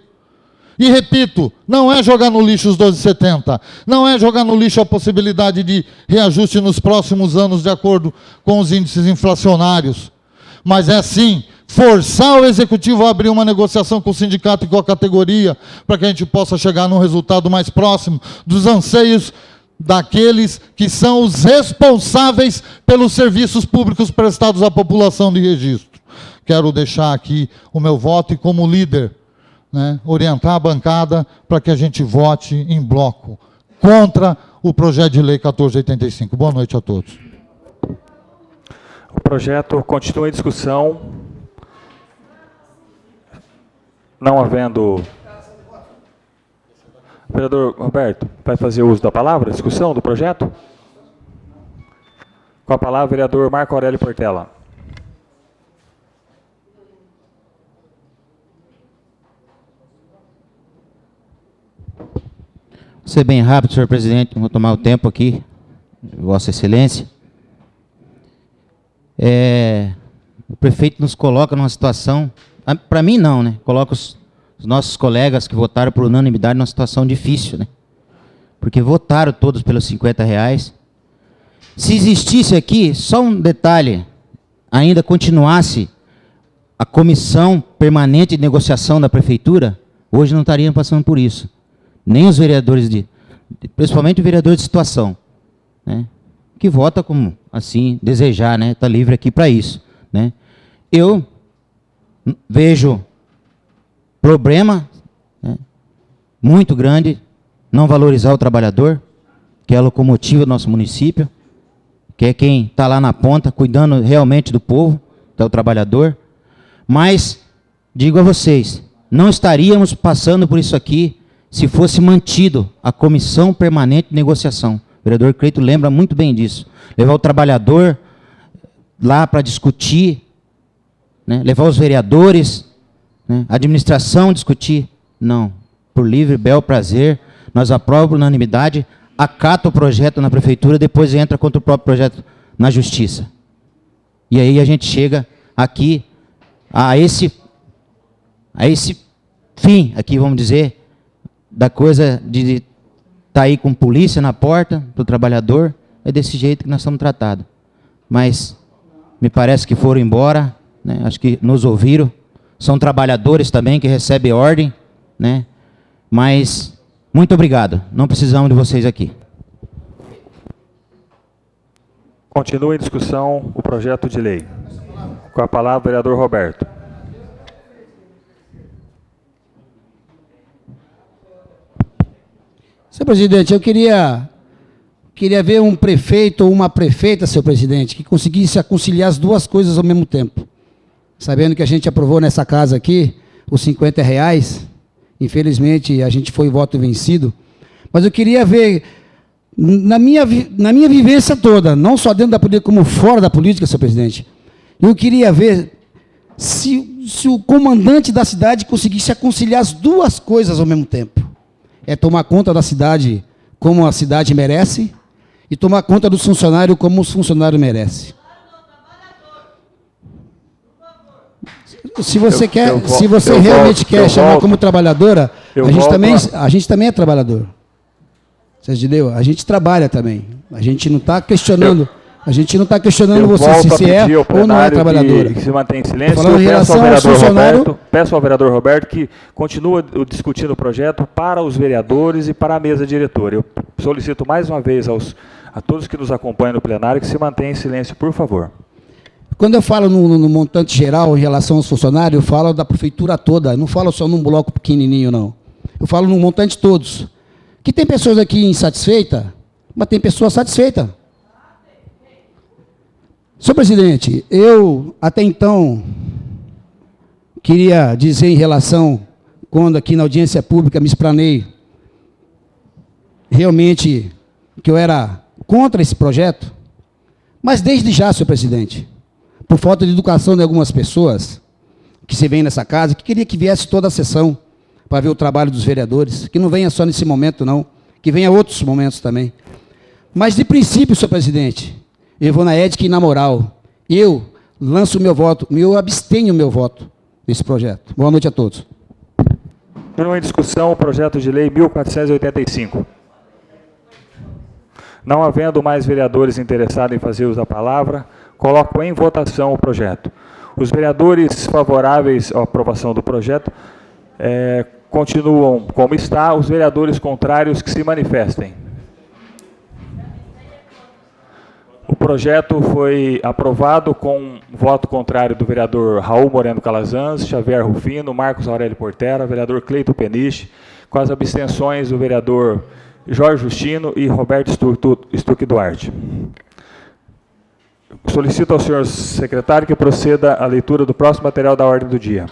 E repito, não é jogar no lixo os 12,70, não é jogar no lixo a possibilidade de reajuste nos próximos anos de acordo com os índices inflacionários, mas é sim forçar o executivo a abrir uma negociação com o sindicato e com a categoria para que a gente possa chegar num resultado mais próximo dos anseios daqueles que são os responsáveis pelos serviços públicos prestados à população de registro. Quero deixar aqui o meu voto e, como líder, orientar a bancada para que a gente vote em bloco contra o projeto de lei 1485. Boa noite a todos. O projeto continua em discussão. Não havendo... Vereador Roberto, vai fazer uso da palavra? Discussão do projeto? Com a palavra, vereador Marco Aurélio Portela. Vou ser bem rápido, senhor presidente, não vou tomar o tempo aqui, Vossa Excelência. O prefeito nos coloca numa situação, para mim não, né? Coloca os nossos colegas que votaram por unanimidade numa situação difícil, né? Porque votaram todos pelos R$50. Se existisse aqui, só um detalhe, ainda continuasse a comissão permanente de negociação da prefeitura, hoje não estariam passando por isso. Nem os vereadores, principalmente o vereador de situação, né? Que vota como assim desejar, né? Está livre aqui para isso, né? Eu vejo problema, né, muito grande, não valorizar o trabalhador, que é a locomotiva do nosso município, que é quem está lá na ponta, cuidando realmente do povo, que é o trabalhador. Mas, digo a vocês, não estaríamos passando por isso aqui se fosse mantido a comissão permanente de negociação. O vereador Cleito lembra muito bem disso. Levar o trabalhador lá para discutir, né, levar os vereadores, né, a administração discutir. Não. Por livre, bel prazer, nós aprovamos por unanimidade, acata o projeto na prefeitura, depois entra contra o próprio projeto na justiça. E aí a gente chega aqui a esse fim, aqui vamos dizer, da coisa de estar aí com polícia na porta do trabalhador. É desse jeito que nós somos tratados. Mas me parece que foram embora, né? Acho que nos ouviram. São trabalhadores também que recebem ordem, né? Mas muito obrigado. Não precisamos de vocês aqui. Continua em discussão o projeto de lei. Com a palavra, vereador Roberto. Senhor presidente, eu queria ver um prefeito ou uma prefeita, senhor presidente, que conseguisse conciliar as duas coisas ao mesmo tempo. Sabendo que a gente aprovou nessa casa aqui os R$50, infelizmente a gente foi voto vencido, mas eu queria ver, na minha vivência toda, não só dentro da política, como fora da política, senhor presidente, eu queria ver se o comandante da cidade conseguisse conciliar as duas coisas ao mesmo tempo. É tomar conta da cidade como a cidade merece e tomar conta dos funcionários como os funcionários merecem. Se você realmente quer chamar como trabalhadora, a gente também é trabalhador. Você entendeu? A gente trabalha também. A gente não está questionando. A gente não está questionando você se é ou não é trabalhadora. Que se mantém em silêncio. Falando em relação ao funcionário, peço ao vereador Roberto que continue discutindo o projeto para os vereadores e para a mesa diretora. Eu solicito mais uma vez a todos que nos acompanham no plenário que se mantenham em silêncio, por favor. Quando eu falo no montante geral em relação aos funcionários, eu falo da prefeitura toda. Eu não falo só num bloco pequenininho, não. Eu falo no montante todos. Que tem pessoas aqui insatisfeitas, mas tem pessoas satisfeitas. Senhor presidente, eu até então queria dizer em relação, quando aqui na audiência pública me explanei, realmente que eu era contra esse projeto, mas desde já, senhor presidente, por falta de educação de algumas pessoas que se vêm nessa casa, que queria que viesse toda a sessão para ver o trabalho dos vereadores, que não venha só nesse momento não, que venha outros momentos também. Mas de princípio, senhor presidente, eu vou na ética e na moral. Eu lanço o meu voto, eu abstenho o meu voto nesse projeto. Boa noite a todos. Em discussão o projeto de lei 1485. Não havendo mais vereadores interessados em fazer uso da palavra, coloco em votação o projeto. Os vereadores favoráveis à aprovação do projeto continuam como está. Os vereadores contrários que se manifestem. O projeto foi aprovado com voto contrário do vereador Raul Moreno Calazans, Xavier Rufino, Marcos Aurélio Portela, vereador Cleito Peniche, com as abstenções do vereador Jorge Justino e Roberto Stuck Duarte. Solicito ao senhor secretário que proceda à leitura do próximo material da ordem do dia.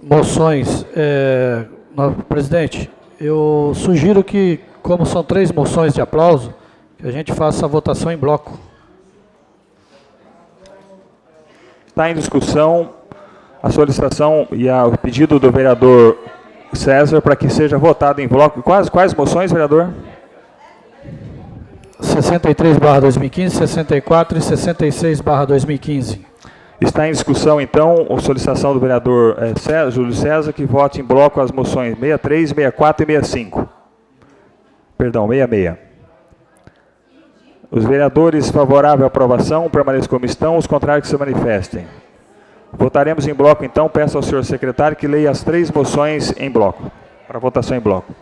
Moções. Presidente, eu sugiro que, como são 3 moções de aplauso, que a gente faça a votação em bloco. Está em discussão a solicitação e o pedido do vereador César para que seja votado em bloco. Quais moções, vereador? 63/2015, 64 e 66/2015. Está em discussão, então, a solicitação do vereador Júlio César que vote em bloco as moções 63, 64 e 65. Perdão, 66. Os vereadores favoráveis à aprovação permaneçam como estão, os contrários que se manifestem. Votaremos em bloco, então. Peço ao senhor secretário que leia as 3 moções em bloco, para votação em bloco.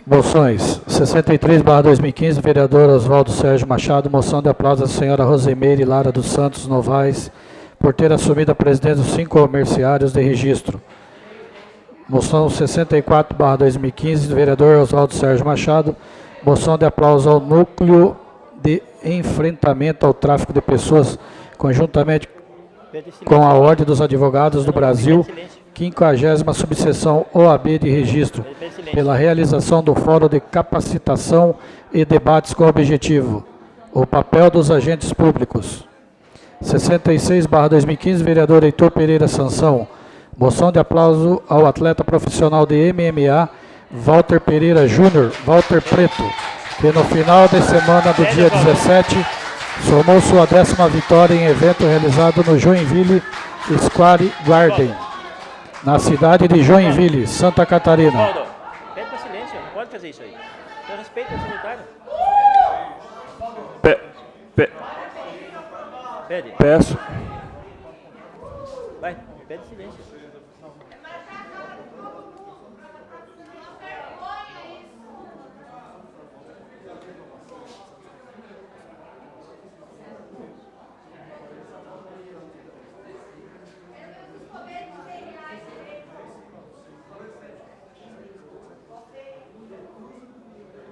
Moções. 63/2015, vereador Oswaldo Sérgio Machado. Moção de aplauso da senhora Rosemeire Lara dos Santos Novaes, por ter assumido a presidência dos 5 comerciários de registro. Moção 64/2015, do vereador Oswaldo Sérgio Machado. Moção de aplauso ao Núcleo de Enfrentamento ao Tráfico de Pessoas, conjuntamente com a Ordem dos Advogados do Brasil, 50ª subseção OAB de registro, pela realização do Fórum de Capacitação e Debates com o objetivo: o papel dos agentes públicos. 66/2015, vereador Heitor Pereira Sansão. Moção de aplauso ao atleta profissional de MMA, Walter Pereira Júnior, Walter Preto, que no final de semana do dia 17, somou sua 10ª vitória em evento realizado no Joinville Square Garden, na cidade de Joinville, Santa Catarina. Paulo, pede para silêncio, não pode fazer isso aí. Então respeita o secretário. Pede. Peço. Vai, pede silêncio.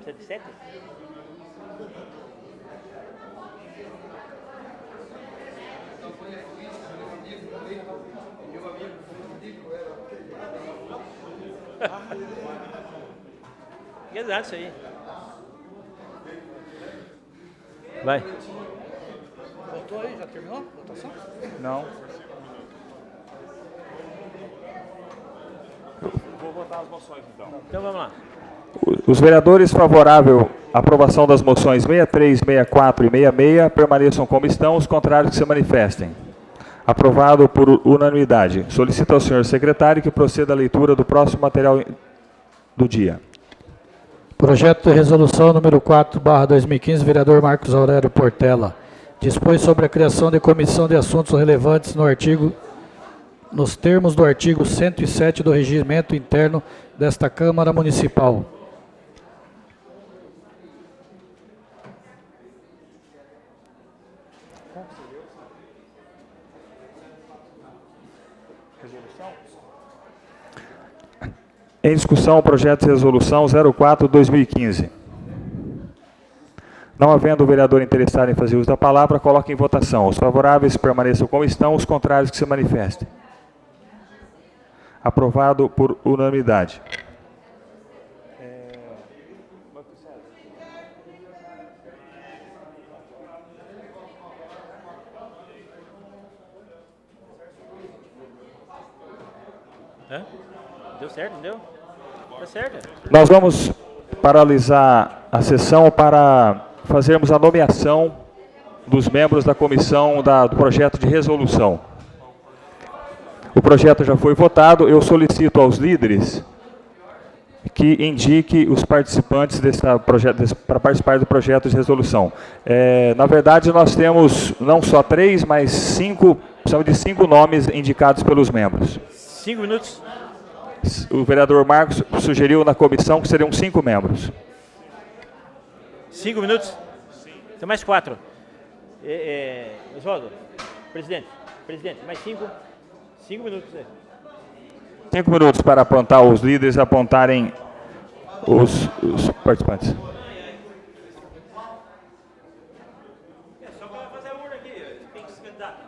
Precisa de 7? Exato, isso aí. Vai. Votou aí? Já terminou a votação? Não. Vou votar as moções, então. Então vamos lá. Os vereadores favoráveis à aprovação das moções 63, 64 e 66 permaneçam como estão, os contrários que se manifestem. Aprovado por unanimidade. Solicito ao senhor secretário que proceda à leitura do próximo material do dia. Projeto de resolução número 4/2015, vereador Marcos Aurélio Portela. Dispõe sobre a criação de comissão de assuntos relevantes nos termos do artigo 107 do Regimento Interno desta Câmara Municipal. Em discussão o projeto de resolução 04/2015. Não havendo o vereador interessado em fazer uso da palavra, coloque em votação. Os favoráveis permaneçam como estão, os contrários que se manifestem. Aprovado por unanimidade. Hã? Deu certo, não deu? Tá certo. Nós vamos paralisar a sessão para fazermos a nomeação dos membros da comissão do projeto de resolução. O projeto já foi votado. Eu solicito aos líderes que indique os participantes para participar do projeto de resolução. Na verdade, nós temos não só 3, mas 5, precisamos de 5 nomes indicados pelos membros. 5 minutos. O vereador Marcos sugeriu na comissão que seriam 5 membros. 5 minutos? Tem mais 4. Oswaldo, presidente, mais 5 minutos. 5 minutos para apontar os líderes, apontarem os participantes. Só para fazer a urna aqui, tem que se candidatar.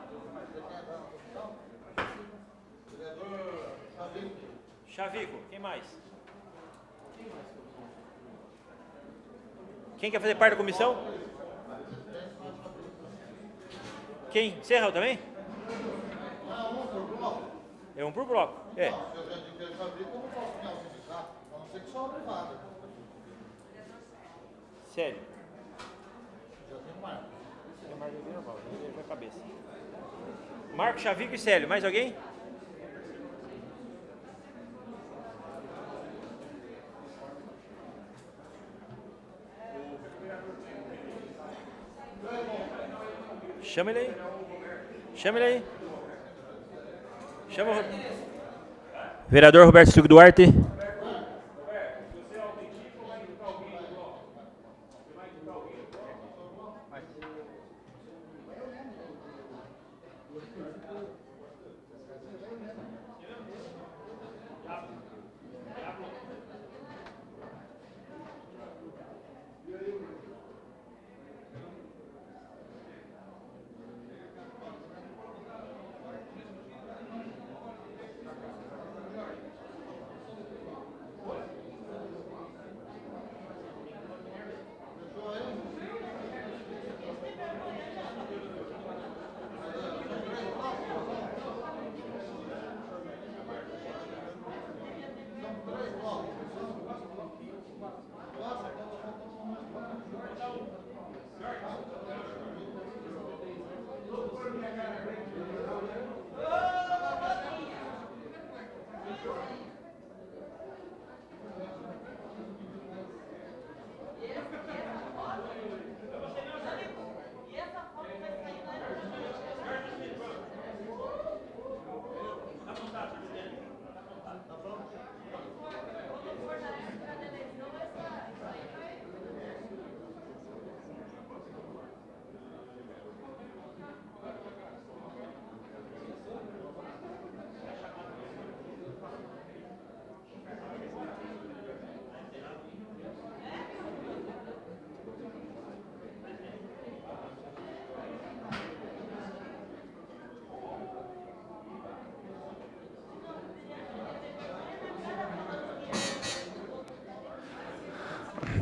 Chavico, quem mais? Quem quer fazer parte da comissão? Quem? Serra também? É um por bloco. Sério. Marco, Chavico e Célio. Mais alguém? Chama ele aí. Chama o vereador Roberto Stuck Duarte.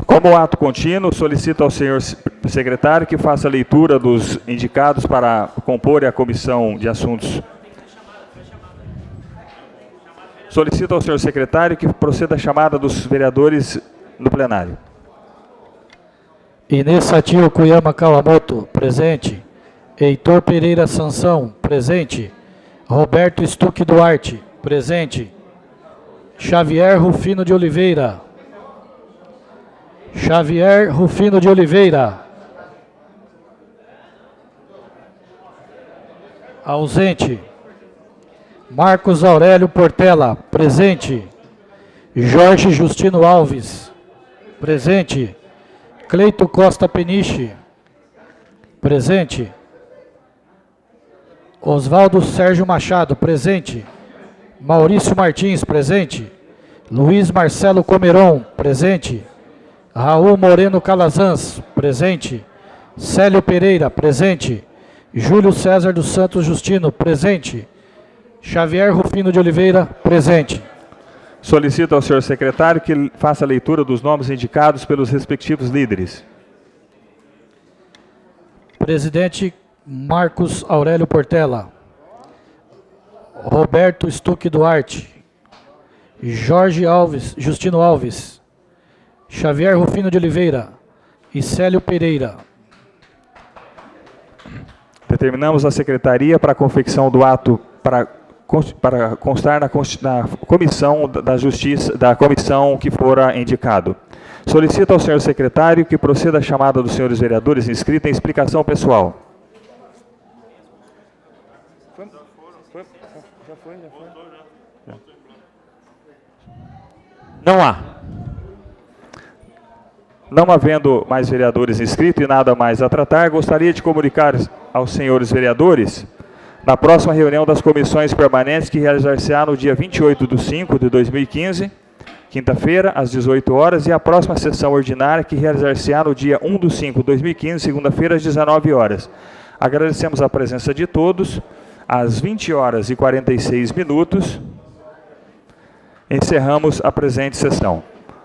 Como ato contínuo, solicito ao senhor secretário que faça a leitura dos indicados para compor a comissão de assuntos. Solicito ao senhor secretário que proceda a chamada dos vereadores no plenário. Inês Satio Kuyama Kawamoto, presente. Heitor Pereira Sansão, presente. Roberto Stuck Duarte, presente. Xavier Rufino de Oliveira. Ausente. Marcos Aurélio Portela, presente. Jorge Justino Alves, presente. Cleito Costa Peniche, presente. Oswaldo Sérgio Machado, presente. Maurício Martins, presente. Luiz Marcelo Comeron, presente. Raul Moreno Calazans, presente. Célio Pereira, presente. Júlio César dos Santos Justino, presente. Xavier Rufino de Oliveira, presente. Solicito ao senhor secretário que faça a leitura dos nomes indicados pelos respectivos líderes. Presidente Marcos Aurélio Portela. Roberto Stuck Duarte. Jorge Alves, Justino Alves. Xavier Rufino de Oliveira e Célio Pereira. Determinamos a secretaria para a confecção do ato para para constar na comissão da Justiça, da comissão que fora indicado. Solicito ao senhor secretário que proceda à chamada dos senhores vereadores inscritos em explicação pessoal. Não há. Não havendo mais vereadores inscritos e nada mais a tratar, gostaria de comunicar aos senhores vereadores, na próxima reunião das comissões permanentes que realizar-se-á no dia 28/5/2015, quinta-feira, às 18 horas, e a próxima sessão ordinária que realizar-se-á no dia 1/5/2015, segunda-feira, às 19 horas. Agradecemos a presença de todos. Às 20h46, encerramos a presente sessão.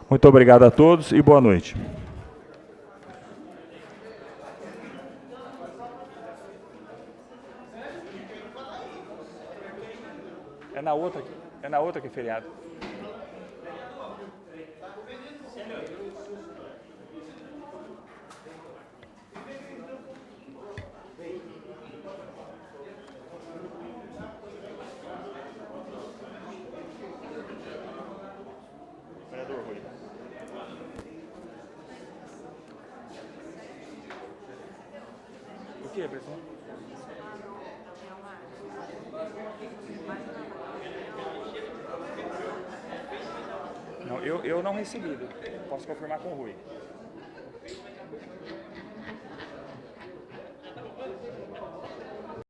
Muito obrigado a todos e boa noite. É na outra que é feriado. Vereador Rui. O que, presidente? Não, eu não recebi. Posso confirmar com o Rui.